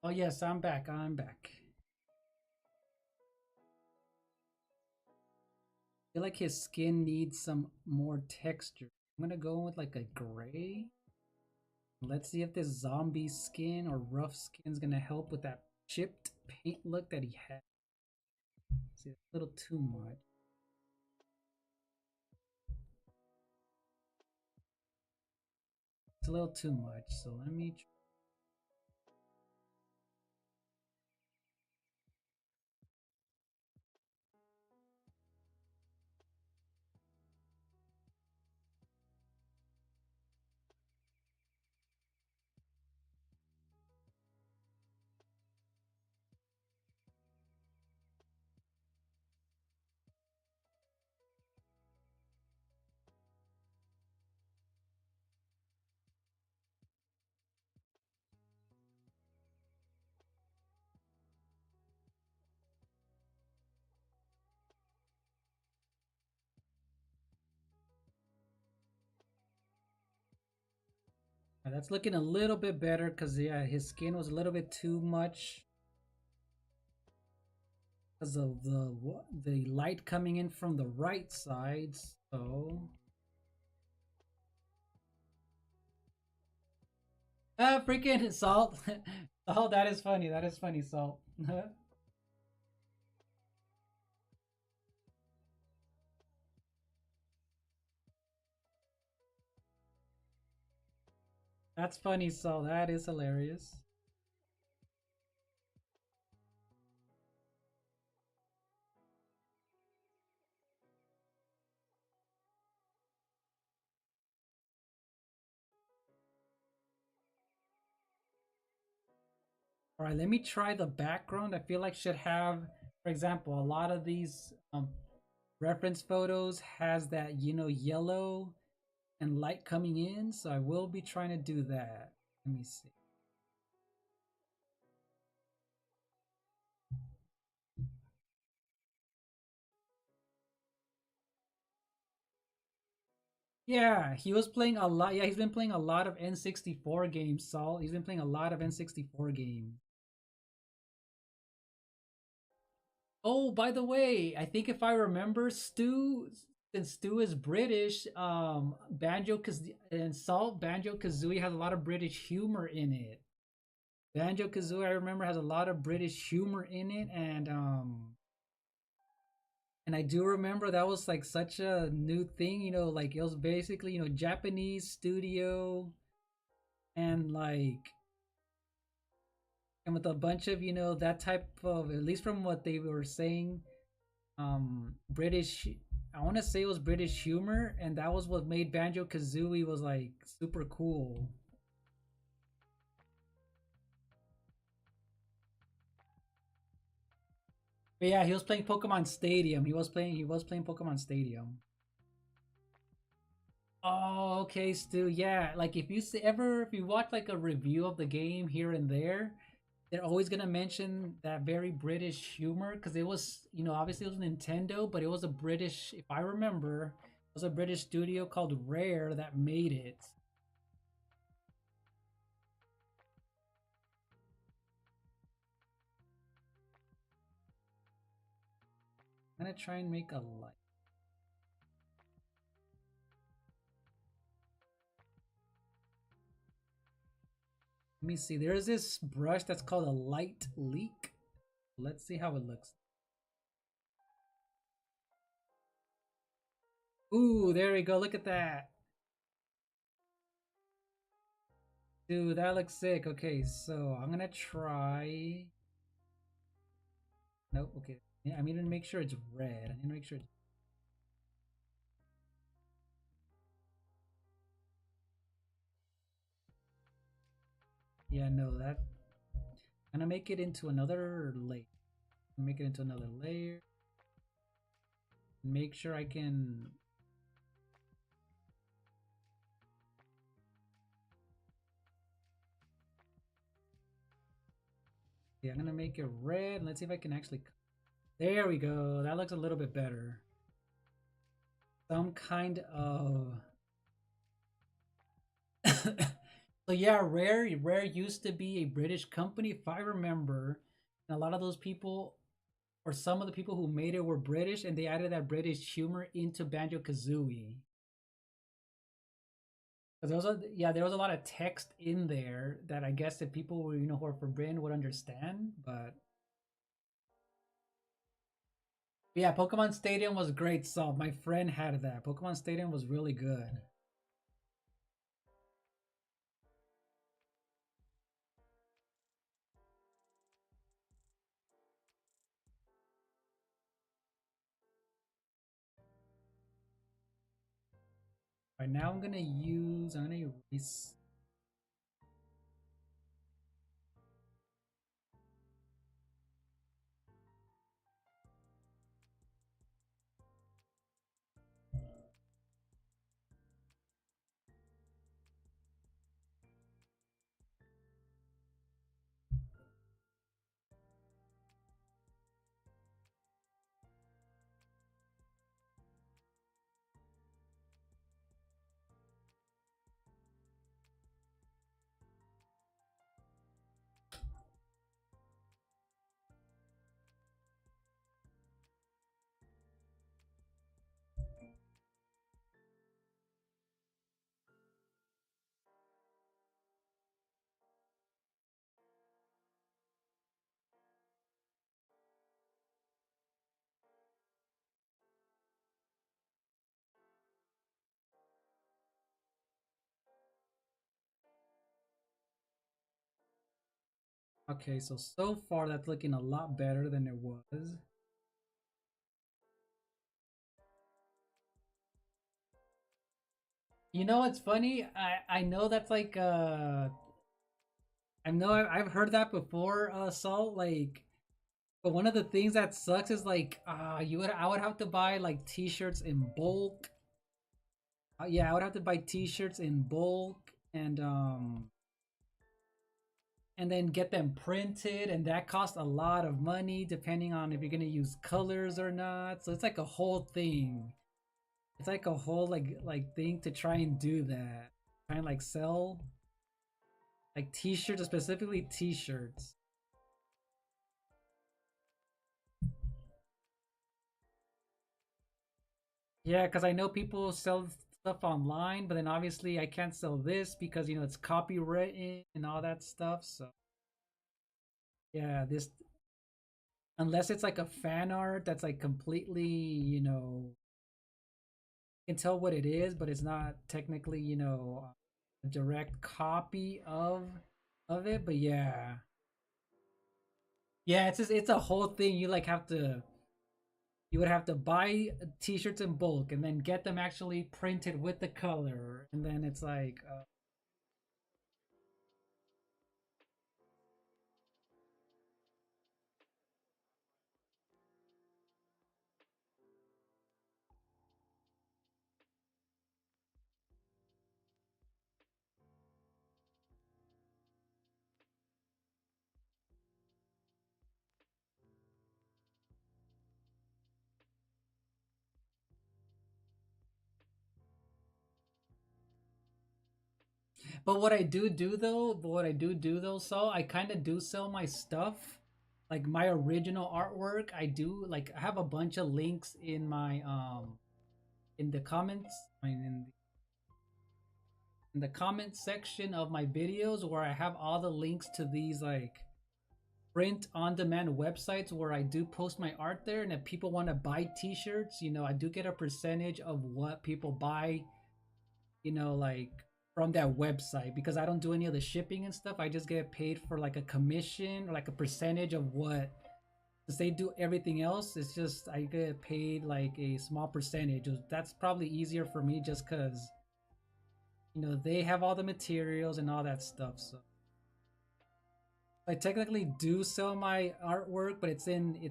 Oh yes, I'm back. I'm back. I feel like his skin needs some more texture. I'm gonna go with like a gray. Let's see if this zombie skin or rough skin is gonna help with that chipped paint look that he had. See, it's a little too much. It's a little too much. So let me. That's looking a little bit better because yeah, his skin was a little bit too much because of the light coming in from the right side. So freaking Salt. Oh, that is funny. That is funny, Salt. That's funny, Salt. That is hilarious. All right, let me try the background. I feel like should have, for example, a lot of these reference photos has that, you know, yellow and light coming in. So I will be trying to do that. Let me see. Yeah, he was playing a lot. Yeah, he's been playing a lot of N64 games, Saul. He's been playing a lot of N64 games. Oh, by the way, I think if I remember, Stu, since Stu is British, and Salt Banjo Kazooie has a lot of British humor in it. Banjo Kazooie, I remember, has a lot of British humor in it, and I do remember that was like such a new thing, you know, like it was basically, you know, Japanese studio and like and with a bunch of, you know, that type of, at least from what they were saying, British, I want to say it was British humor, and that was what made Banjo Kazooie was like super cool. But yeah, he was playing Pokemon Stadium. He was playing Pokemon Stadium. Oh, okay, Stu. Yeah, like if you watch like a review of the game here and there, they're always gonna mention that very British humor because it was, you know, obviously it was Nintendo, but it was a British, if I remember, it was a British studio called Rare that made it. I'm gonna try and make a light. Let me see. There's this brush that's called a light leak. Let's see how it looks. Ooh, there we go. Look at that. Dude, that looks sick. Okay, so I'm gonna try. Nope. Okay, yeah, I need to make sure it's red. I need to make sure it's. Yeah, no, that. I'm gonna make it into another layer. Make it into another layer. Make sure I can. Yeah, I'm gonna make it red. Let's see if I can actually. There we go. That looks a little bit better. Some kind of. So yeah, Rare used to be a British company, if I remember. And a lot of those people, or some of the people who made it, were British, and they added that British humor into Banjo Kazooie. There was there was a lot of text in there that I guess if people were who are from Britain would understand. But yeah, Pokemon Stadium was great. So my friend had that. Pokemon Stadium was really good. Right now I'm gonna erase. Okay, so far that's looking a lot better than it was. You know what's funny? I know that's like I know I've heard that before, Salt. Like, but one of the things that sucks is like, I would have to buy like T-shirts in bulk. Yeah, I would have to buy T-shirts in bulk and then get them printed, and that costs a lot of money depending on if you're gonna use colors or not. So it's like a whole thing. It's like a whole like thing to try and do that. Try and like sell like T-shirts, specifically T-shirts. Yeah, because I know people sell stuff online, but then obviously I can't sell this because it's copywritten and all that stuff. So yeah, this unless it's like a fan art that's like completely, can tell what it is, but it's not technically, a direct copy of it. But yeah, yeah, it's a whole thing. You would have to buy T-shirts in bulk and then get them actually printed with the color, and then it's like, but what I do though, so I kind of do sell my stuff, like my original artwork. I do like I have a bunch of links in my in the comments, I mean in the comment section of my videos where I have all the links to these like print on demand websites where I do post my art there, and if people want to buy t-shirts, I do get a percentage of what people buy, like from that website because I don't do any of the shipping and stuff. I just get paid for like a commission or like a percentage of what, since they do everything else. It's just I get paid like a small percentage. That's probably easier for me just because they have all the materials and all that stuff. So I technically do sell my artwork, but it's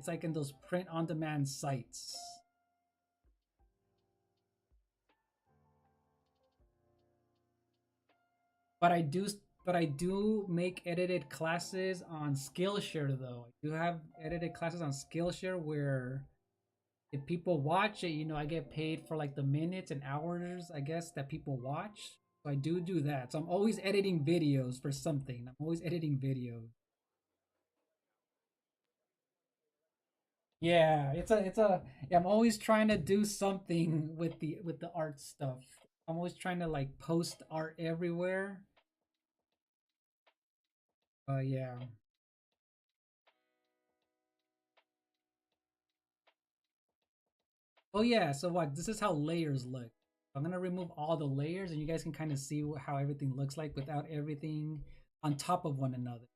like in those print on demand sites. But I do make edited classes on Skillshare though. I do have edited classes on Skillshare where if people watch it, I get paid for like the minutes and hours, I guess, that people watch. So I do that. So I'm always editing videos for something. I'm always editing videos. Yeah, yeah, I'm always trying to do something with the art stuff. I'm always trying to like post art everywhere. Yeah. Oh yeah, so what? This is how layers look. I'm gonna remove all the layers, and you guys can kind of see how everything looks like without everything on top of one another.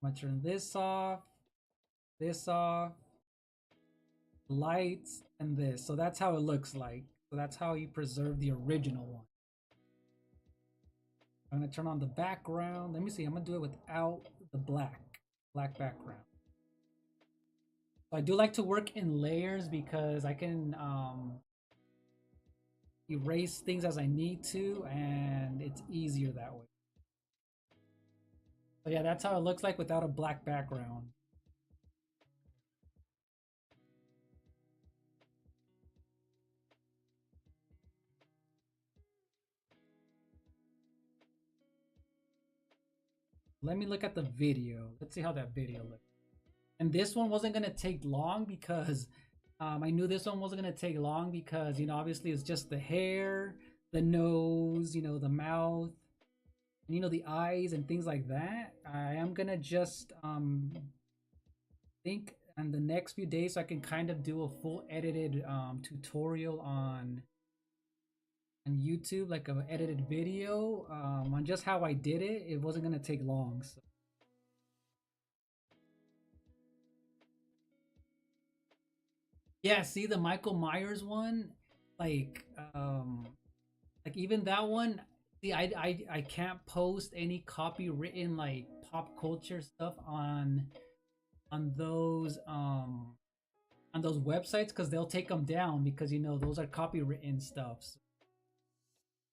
I'm gonna turn this off, lights, and this. So that's how it looks like. So that's how you preserve the original one. I'm gonna turn on the background. Let me see. I'm gonna do it without the black background. So I do like to work in layers because I can erase things as I need to, and it's easier that way. So yeah, that's how it looks like without a black background. Let me look at the video. Let's see how that video looks. And this one wasn't gonna take long because I knew this one wasn't gonna take long because obviously it's just the hair, the nose, the mouth, and the eyes and things like that. I am gonna just think in the next few days so I can kind of do a full edited tutorial on YouTube, like an edited video on just how I did it. It wasn't gonna take long. So. Yeah, see the Michael Myers one, like even that one. See, I can't post any copywritten like pop culture stuff on on those websites because they'll take them down because those are copywritten stuff.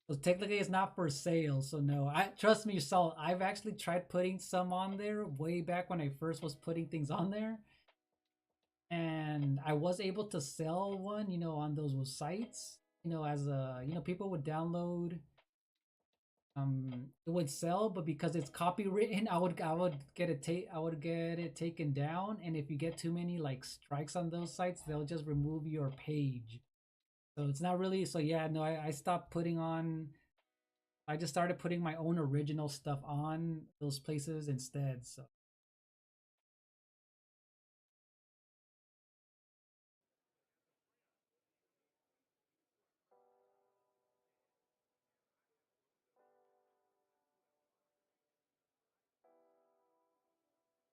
So technically, it's not for sale. So no, I trust me, Saul. I've actually tried putting some on there way back when I first was putting things on there, and I was able to sell one, on those sites. As a people would download. It would sell, but because it's copywritten, I would get it taken down. And if you get too many like strikes on those sites, they'll just remove your page. So it's not really. So yeah, no, I stopped putting on. I just started putting my own original stuff on those places instead. So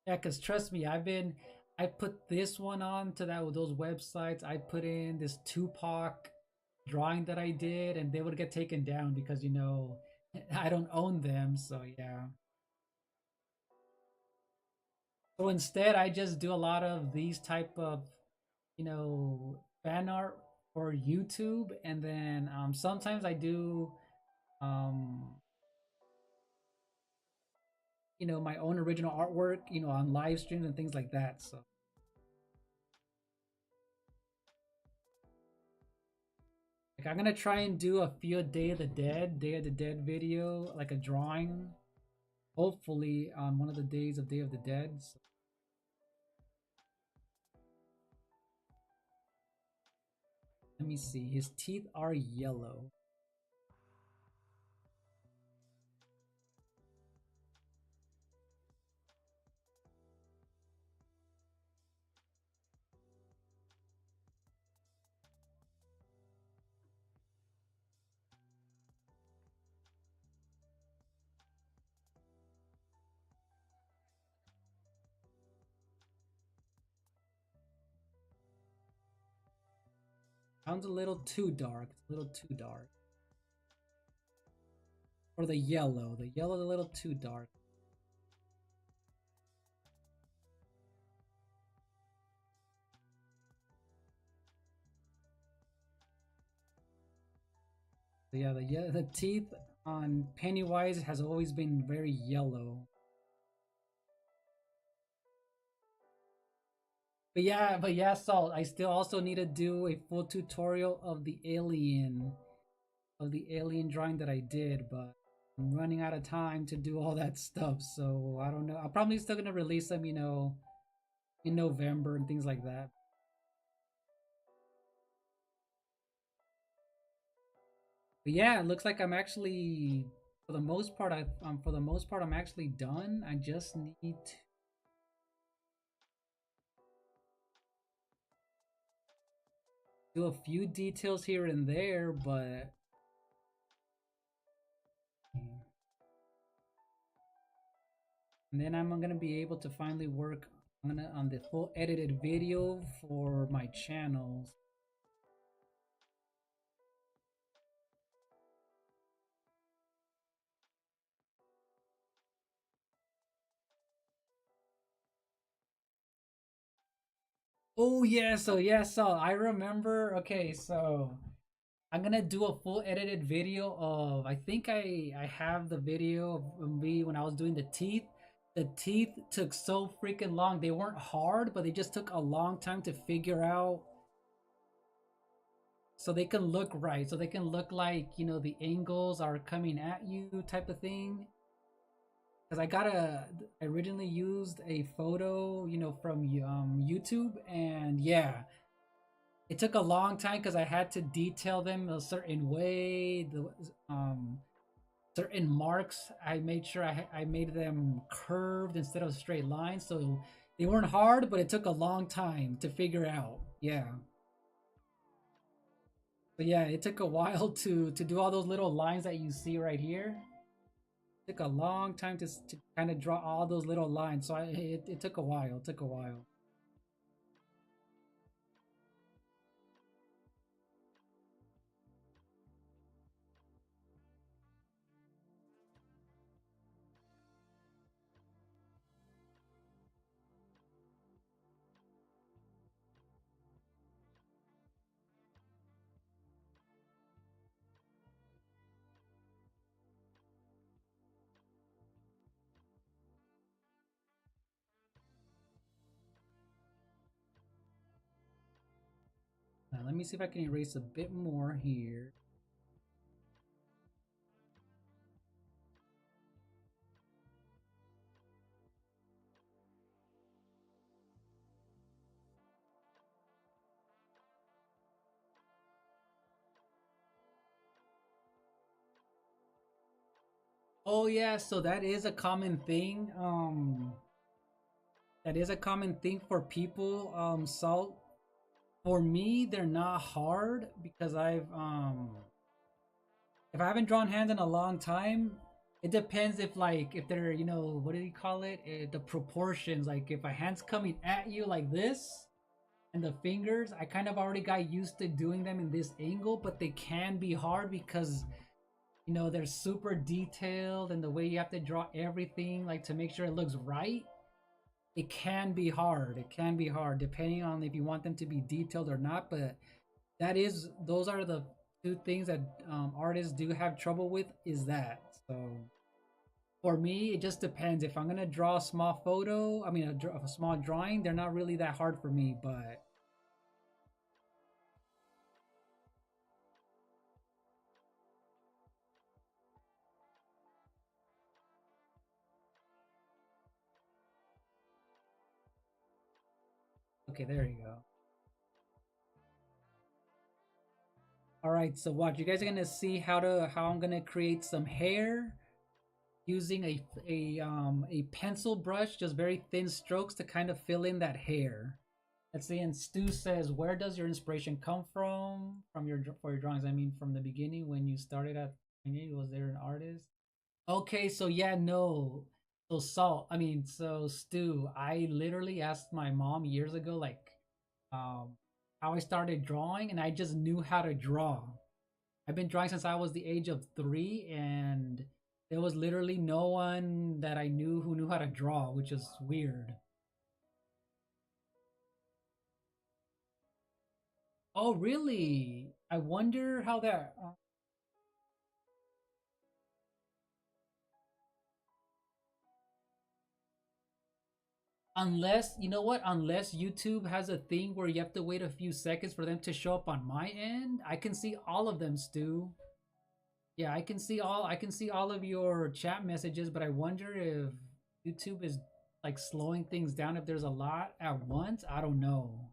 yeah, cause trust me, I put this one on to those websites. I put in this Tupac drawing that I did, and they would get taken down because I don't own them. So yeah. So instead, I just do a lot of these type of fan art for YouTube, and then sometimes I do um my own original artwork on live streams and things like that. So like I'm gonna try and do a few Day of the Dead video, like a drawing, hopefully on one of the days of Day of the Dead. So let me see. His teeth are yellow. Sounds a little too dark. It's a little too dark. Or the yellow. The yellow's a little too dark. So yeah, the teeth on Pennywise has always been very yellow. But yeah, Salt. I still also need to do a full tutorial of the alien drawing that I did, but I'm running out of time to do all that stuff. So I don't know. I'm probably still gonna release them, in November and things like that. But yeah, it looks like I'm actually, for the most part, I'm actually done. I just need to do a few details here and there, but and then I'm gonna be able to finally work on the full edited video for my channels. Oh yeah, so I remember. Okay, so I'm gonna do a full edited video of. I think I have the video of me when I was doing the teeth. The teeth took so freaking long. They weren't hard, but they just took a long time to figure out, so they can look right. So they can look like the angles are coming at you, type of thing. Because I originally used a photo, from YouTube, and yeah, it took a long time because I had to detail them a certain way. The certain marks, I made sure I made them curved instead of straight lines, so they weren't hard, but it took a long time to figure out. Yeah, but yeah, it took a while to do all those little lines that you see right here. It took a long time to kind of draw all those little lines, so it took a while. It took a while. Now let me see if I can erase a bit more here. Oh yeah, so that is a common thing. That is a common thing for people. Salt. For me, they're not hard because if I haven't drawn hands in a long time, it depends if they're what do you call it? The proportions. Like if a hand's coming at you like this, and the fingers, I kind of already got used to doing them in this angle, but they can be hard because they're super detailed, and the way you have to draw everything like to make sure it looks right. It can be hard. It can be hard depending on if you want them to be detailed or not. But those are the two things that artists do have trouble with. Is that so? For me, it just depends. If I'm gonna draw a small photo, I mean a small drawing, they're not really that hard for me. But okay, there you go. All right, so watch. You guys are gonna see how I'm gonna create some hair using a pencil brush, just very thin strokes to kind of fill in that hair. Let's see. And Stu says, "Where does your inspiration come from? From your for your drawings? I mean, from the beginning when you started at was there an artist?" Okay, so yeah, no. So so Stu, I literally asked my mom years ago, like, um, how I started drawing, and I just knew how to draw. I've been drawing since I was the age of 3, and there was literally no one that I knew who knew how to draw, which is weird. Oh, really? I wonder how that. Unless, you know what? Unless YouTube has a thing where you have to wait a few seconds for them to show up on my end, I can see all of them, Stu. Yeah, I can see all of your chat messages, but I wonder if YouTube is like slowing things down if there's a lot at once. I don't know.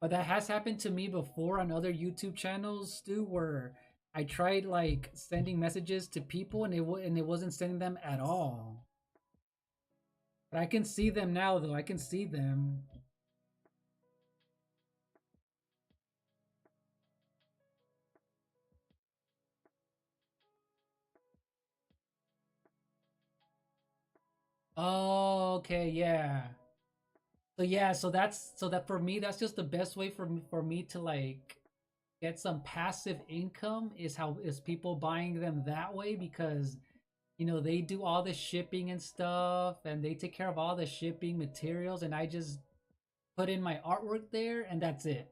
But that has happened to me before on other YouTube channels, Stu, where I tried like sending messages to people and it wasn't sending them at all. But I can see them now though. I can see them. Oh, okay, yeah. So yeah, so that for me that's just the best way for me to like get some passive income is how is people buying them that way because they do all the shipping and stuff and they take care of all the shipping materials and I just put in my artwork there and that's it.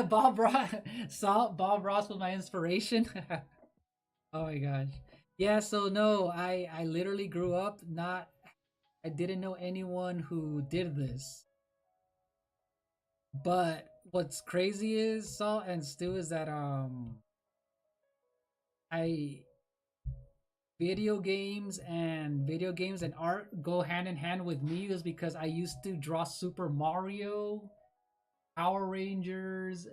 Bob Ross saw Bob Ross was my inspiration. Oh my gosh. Yeah, so no, I literally grew up not I didn't know anyone who did this. But what's crazy is Salt and Stu is that I video games and art go hand in hand with me is because I used to draw Super Mario, Power Rangers,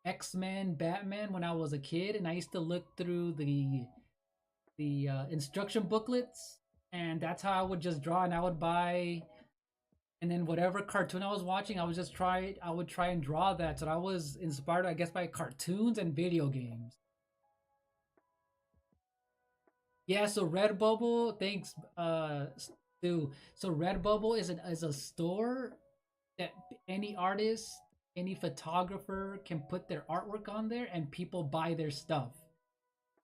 X-Men, Batman when I was a kid and I used to look through the instruction booklets and that's how I would just draw and I would buy and then whatever cartoon I was watching I would try and draw that so I was inspired I guess by cartoons and video games. Yeah, so Redbubble, thanks, Stu. So Redbubble is a store that any artist, any photographer can put their artwork on there, and people buy their stuff.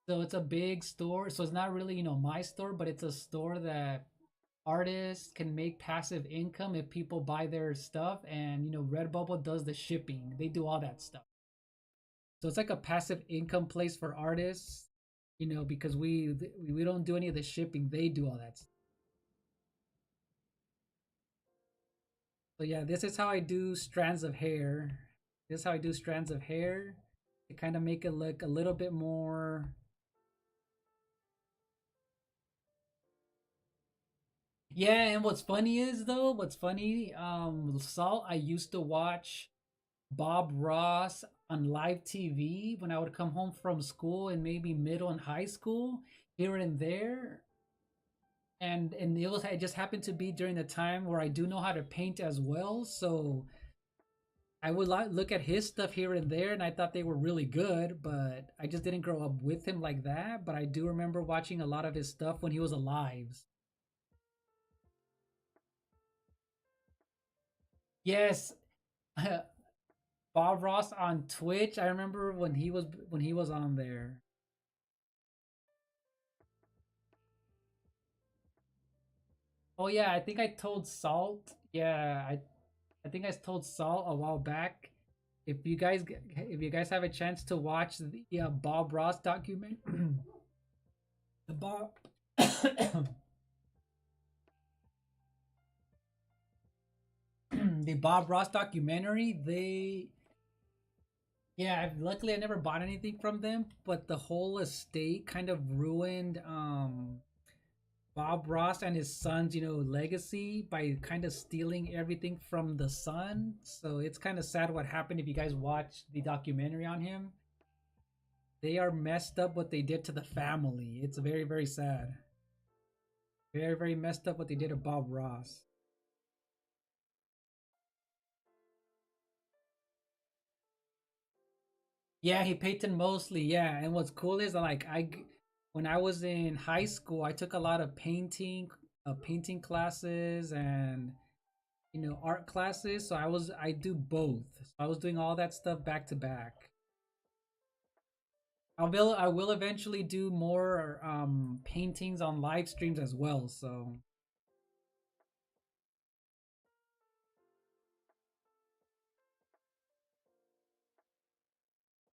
So it's a big store. So it's not really my store, but it's a store that artists can make passive income if people buy their stuff, and Redbubble does the shipping. They do all that stuff. So it's like a passive income place for artists, because we don't do any of the shipping. They do all that. So yeah, this is how I do strands of hair. This is how I do strands of hair to kind of make it look a little bit more. Yeah, and what's funny, Salt, I used to watch Bob Ross on live TV when I would come home from school and maybe middle and high school here and there. And it just happened to be during the time where I do know how to paint as well. So I would look at his stuff here and there, and I thought they were really good, but I just didn't grow up with him like that. But I do remember watching a lot of his stuff when he was alive. Yes, Bob Ross on Twitch. I remember when he was on there. Oh yeah, I think I told Salt. Yeah, I think I told Salt a while back. If you guys have a chance to watch the Bob Ross document, the Bob the Bob Ross documentary, luckily I never bought anything from them, but the whole estate kind of ruined Bob Ross and his son's, legacy by kind of stealing everything from the son. So it's kind of sad what happened if you guys watch the documentary on him. They are messed up what they did to the family. It's very, very sad. Very, very messed up what they did to Bob Ross. Yeah, he painted mostly. Yeah, and what's cool is like when I was in high school, I took a lot of painting classes, and art classes, so I do both. So I was doing all that stuff back to back. I will eventually do more paintings on live streams as well. So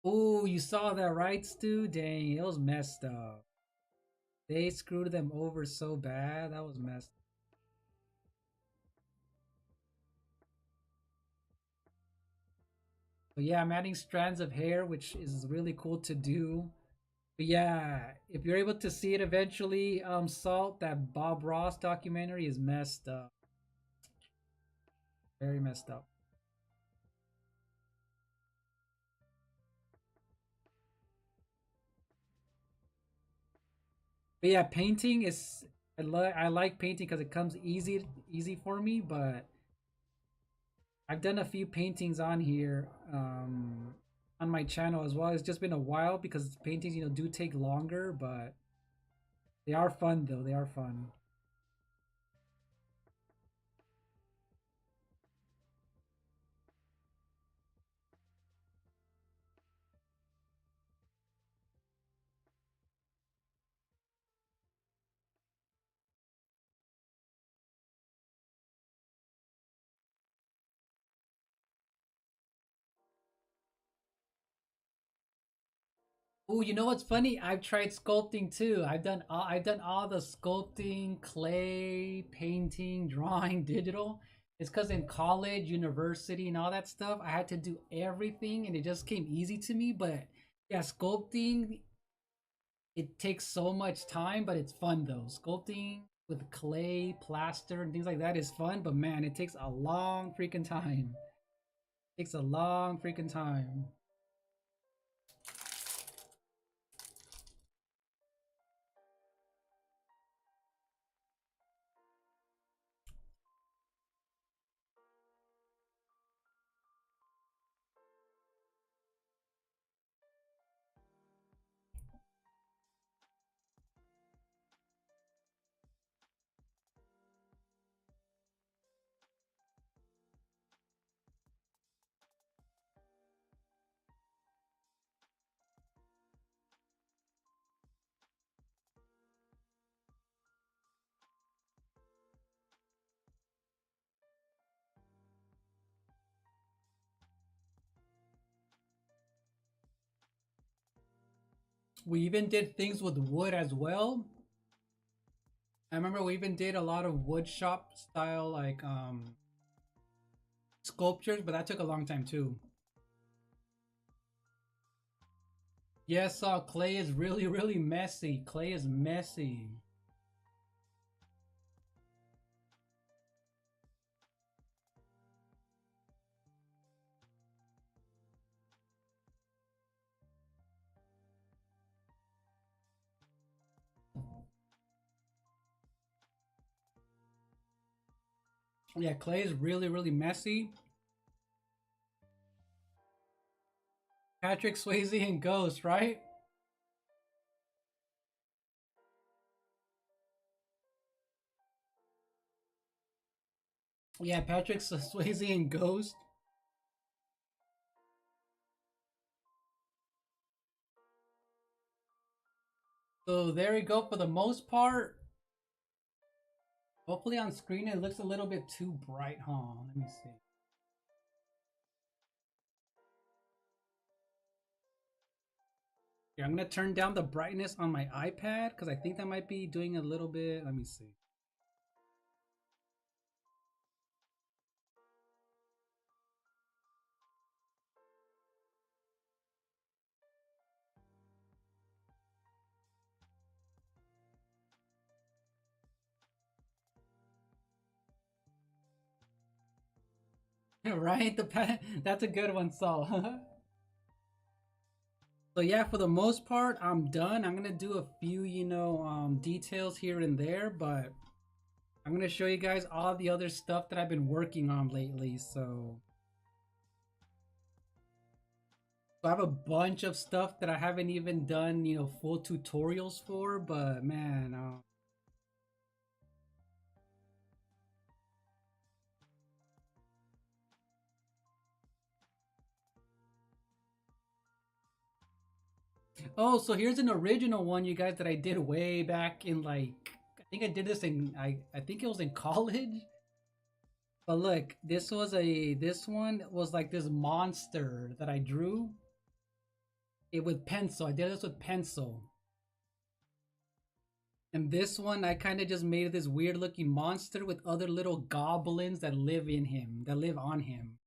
oh, you saw that, right, Stu? Dang, it was messed up. They screwed them over so bad. That was messed. But yeah, I'm adding strands of hair, which is really cool to do. But yeah, if you're able to see it eventually, Salt, that Bob Ross documentary is messed up. Very messed up. But yeah, painting is I like painting because it comes easy for me, but I've done a few paintings on here on my channel as well. It's just been a while because paintings, do take longer, but they are fun though. They are fun. Oh, you know what's funny? I've tried sculpting too. I've done all the sculpting, clay, painting, drawing, digital. It's because in college, university, and all that stuff, I had to do everything, and it just came easy to me. But yeah, sculpting, it takes so much time, but it's fun though. Sculpting with clay, plaster, and things like that is fun, but man, it takes a long freaking time. It takes a long freaking time. We even did things with wood as well. I remember we even did a lot of wood shop style like sculptures, but that took a long time too. Yes, clay is really really messy. Clay is messy. Yeah, clay is really really messy. Patrick Swayze and Ghost, right? Yeah, Patrick Swayze and Ghost. So there we go. For the most part, hopefully on screen it looks a little bit too bright, huh? Let me see. Yeah, I'm gonna turn down the brightness on my iPad because I think that might be doing a little bit. Let me see. Right? That's a good one, Saul. So yeah, for the most part, I'm done. I'm gonna do a few, details here and there, but I'm gonna show you guys all the other stuff that I've been working on lately. So I have a bunch of stuff that I haven't even done, full tutorials for, but man, Oh, so here's an original one, you guys, that I did way back in like I think I did this in I think it was in college. But look, this one was like this monster that I drew it with pencil. I did this with pencil. And this one I kind of just made this weird looking monster with other little goblins that live in him, that live on him.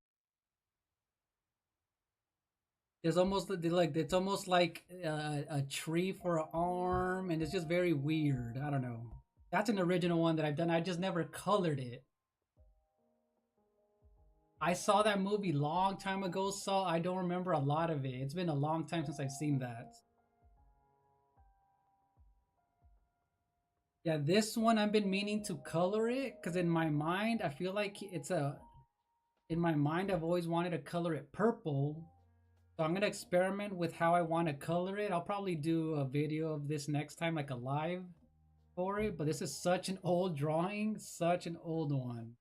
There's almost like it's almost like a tree for an arm, and it's just very weird. I don't know. That's an original one that I've done. I just never colored it. I saw that movie long time ago, so I don't remember a lot of it. It's been a long time since I've seen that. Yeah, this one I've been meaning to color it because in my mind I feel like it's a. In my mind I've always wanted to color it purple. So I'm gonna experiment with how I want to color it. I'll probably do a video of this next time, like a live for it. But this is such an old drawing, such an old one.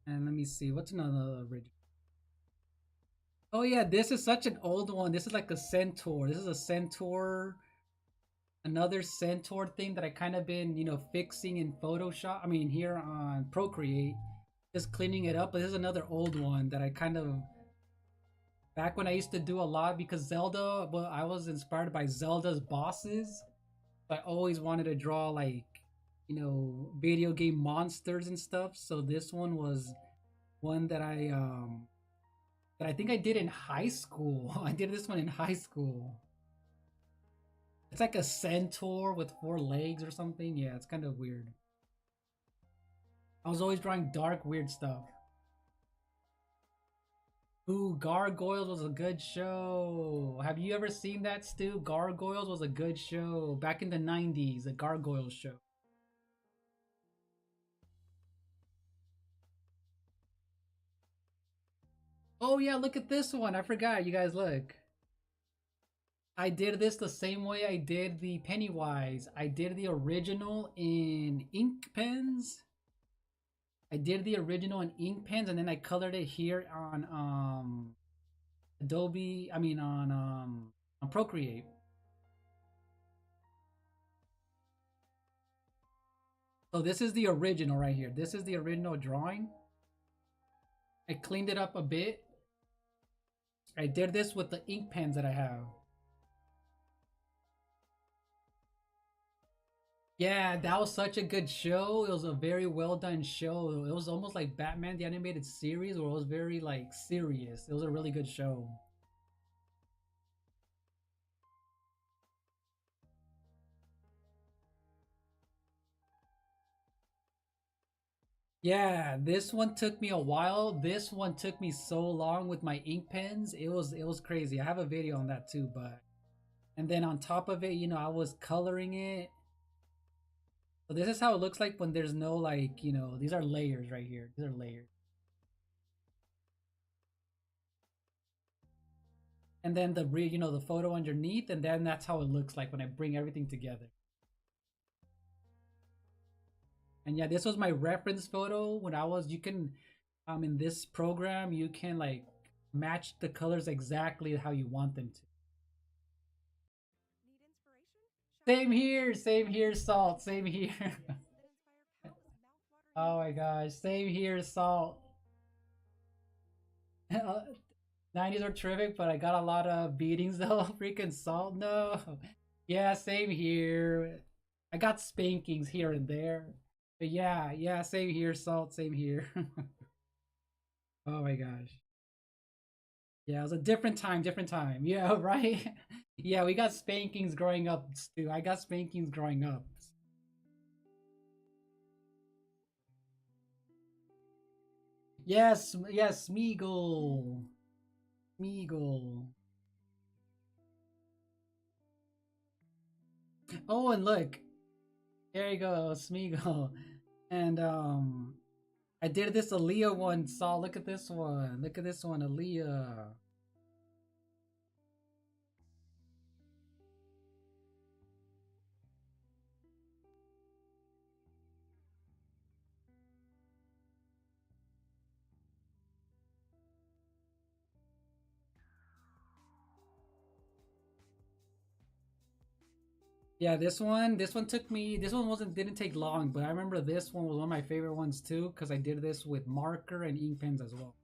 And let me see, what's another original? Oh yeah, this is such an old one. This is like a centaur. This is a centaur, another centaur thing that I kind of been, fixing in Photoshop. I mean, here on Procreate, just cleaning it up. But this is another old one that I kind of back when I used to do a lot because Zelda. Well, I was inspired by Zelda's bosses. I always wanted to draw like, video game monsters and stuff. So this one was one that I think I did in high school. I did this one in high school. It's like a centaur with 4 legs or something. Yeah, it's kind of weird. I was always drawing dark, weird stuff. Ooh, Gargoyles was a good show. Have you ever seen that, Stu? Gargoyles was a good show. Back in the 90s, a Gargoyles show. Oh yeah, look at this one. I forgot. You guys look. I did this the same way I did the Pennywise. I did the original in ink pens. I did the original in ink pens and then I colored it here on Adobe, I mean on Procreate. So this is the original right here. This is the original drawing. I cleaned it up a bit. I did this with the ink pens that I have. Yeah, that was such a good show. It was a very well done show. It was almost like Batman the animated series where it was very like serious. It was a really good show. Yeah, this one took me a while. This one took me so long with my ink pens. It was crazy. I have a video on that too, but and then on top of it, I was coloring it. So this is how it looks like when there's no like, these are layers right here. These are layers. And then the photo underneath, and then that's how it looks like when I bring everything together. And yeah, this was my reference photo when I was. You can, in this program, you can like match the colors exactly how you want them to. Need inspiration? Same here, Salt. Same here. Oh my gosh, same here, Salt. 90s are terrific, but I got a lot of beatings though. Freaking Salt, no. Yeah, same here. I got spankings here and there. But yeah, yeah, same here, Salt, same here. Oh my gosh. Yeah, it was a different time, different time. Yeah, right? Yeah, we got spankings growing up, too. I got spankings growing up. Yes, yes, Smeagol. Smeagol. Oh, and look. There you go, Smeagol. And I did this Aaliyah one, Saul. Look at this one. Look at this one, Aaliyah. Yeah, this one took me. This one wasn't didn't take long, but I remember this one was one of my favorite ones too because I did this with marker and ink pens as well.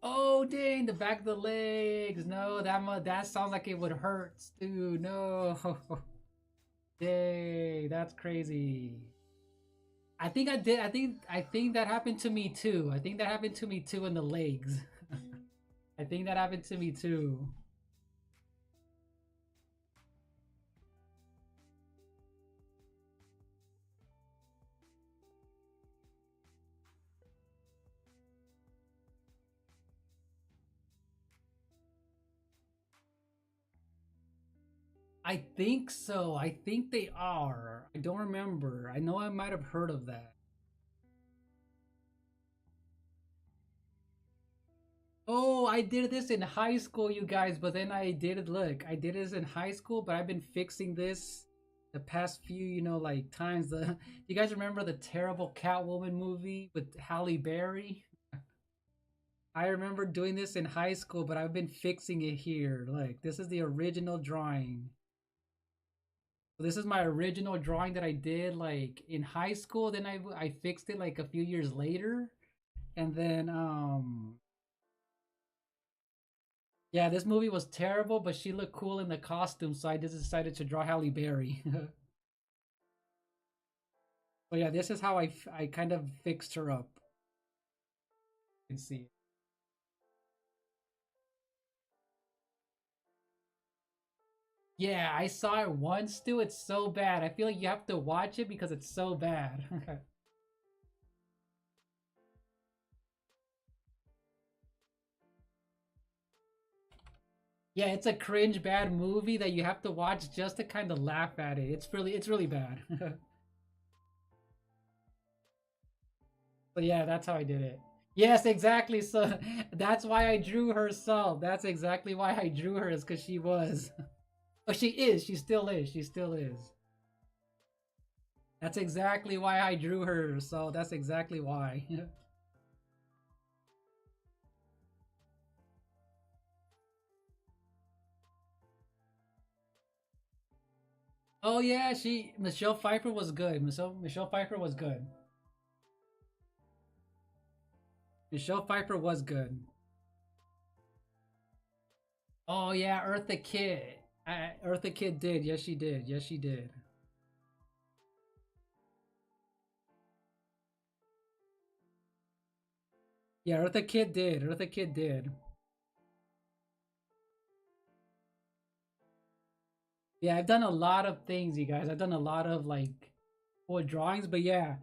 Oh dang, the back of the legs. No, that sounds like it would hurt, dude. No, dang, that's crazy. I think I did. I think that happened to me too. I think that happened to me too in the legs. I think that happened to me too. I think so. I think they are. I don't remember. I know I might have heard of that. Oh, I did this in high school, you guys, but then I did it. Look, I did this in high school, but I've been fixing this the past few, like times. The you guys remember the terrible Catwoman movie with Halle Berry? I remember doing this in high school, but I've been fixing it here. Like, this is the original drawing. So this is my original drawing that I did like in high school. Then I fixed it like a few years later, and then yeah, this movie was terrible, but she looked cool in the costume, so I just decided to draw Halle Berry. So yeah, this is how I kind of fixed her up. You can see. Yeah, I saw it once too. It's so bad. I feel like you have to watch it because it's so bad. Yeah, it's a cringe bad movie that you have to watch just to kind of laugh at it. It's really bad. But yeah, that's how I did it. Yes, exactly. So that's why I drew her self. That's exactly why I drew her, is because she was. Oh, she is. She still is. She still is. That's exactly why I drew her. So that's exactly why. Oh yeah, Michelle Pfeiffer was good. Michelle Pfeiffer was good. Michelle Pfeiffer was good. Oh yeah, Eartha Kitt. Eartha Kitt did. Yes, she did. Yes, she did. Yeah, Eartha Kitt did. Eartha Kitt did. Yeah, I've done a lot of things, you guys. I've done a lot of like cool drawings, but yeah.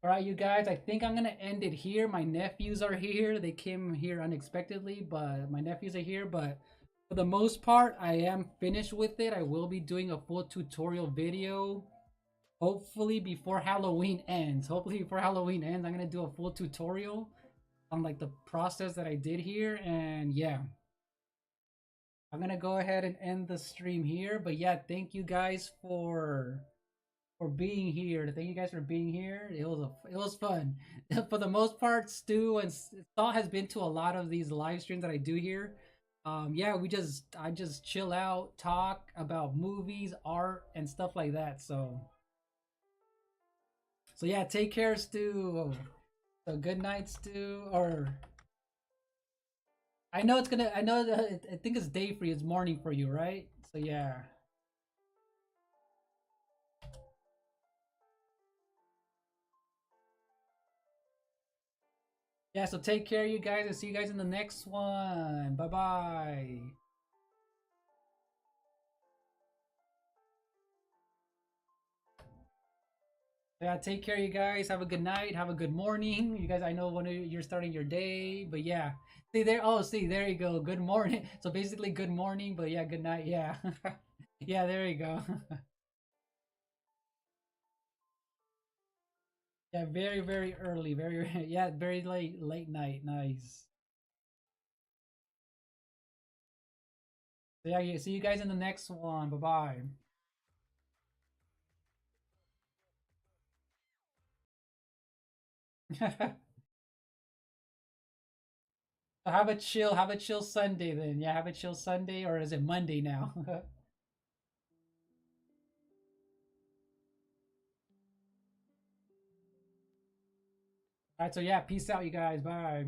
All right, you guys. I think I'm gonna end it here. My nephews are here. They came here unexpectedly, but my nephews are here. But for the most part, I am finished with it. I will be doing a full tutorial video. Hopefully before Halloween ends. Hopefully before Halloween ends, I'm gonna do a full tutorial on like the process that I did here. And yeah, I'm gonna go ahead and end the stream here. But yeah, thank you guys for being here. Thank you guys for being here. It was fun. For the most part, Stu and Saul has been to a lot of these live streams that I do here. Yeah, I just chill out, talk about movies, art, and stuff like that. So yeah, take care, Stu. So good night, Stu. Or I know it's gonna. I know. I think it's day for you. It's morning for you, right? So yeah. Yeah, so take care, you guys, and see you guys in the next one. Bye bye. Yeah, take care, you guys. Have a good night. Have a good morning. You guys, I know when you're starting your day, but yeah. See there. Oh, see there you go. Good morning. So basically, good morning, but yeah, good night. Yeah, yeah. There you go. Yeah, very very early. Very yeah, very late night. Nice. So yeah, see you guys in the next one. Bye bye. Have a chill Sunday then. Yeah, have a chill Sunday, or is it Monday now? All right, so yeah, peace out, you guys. Bye.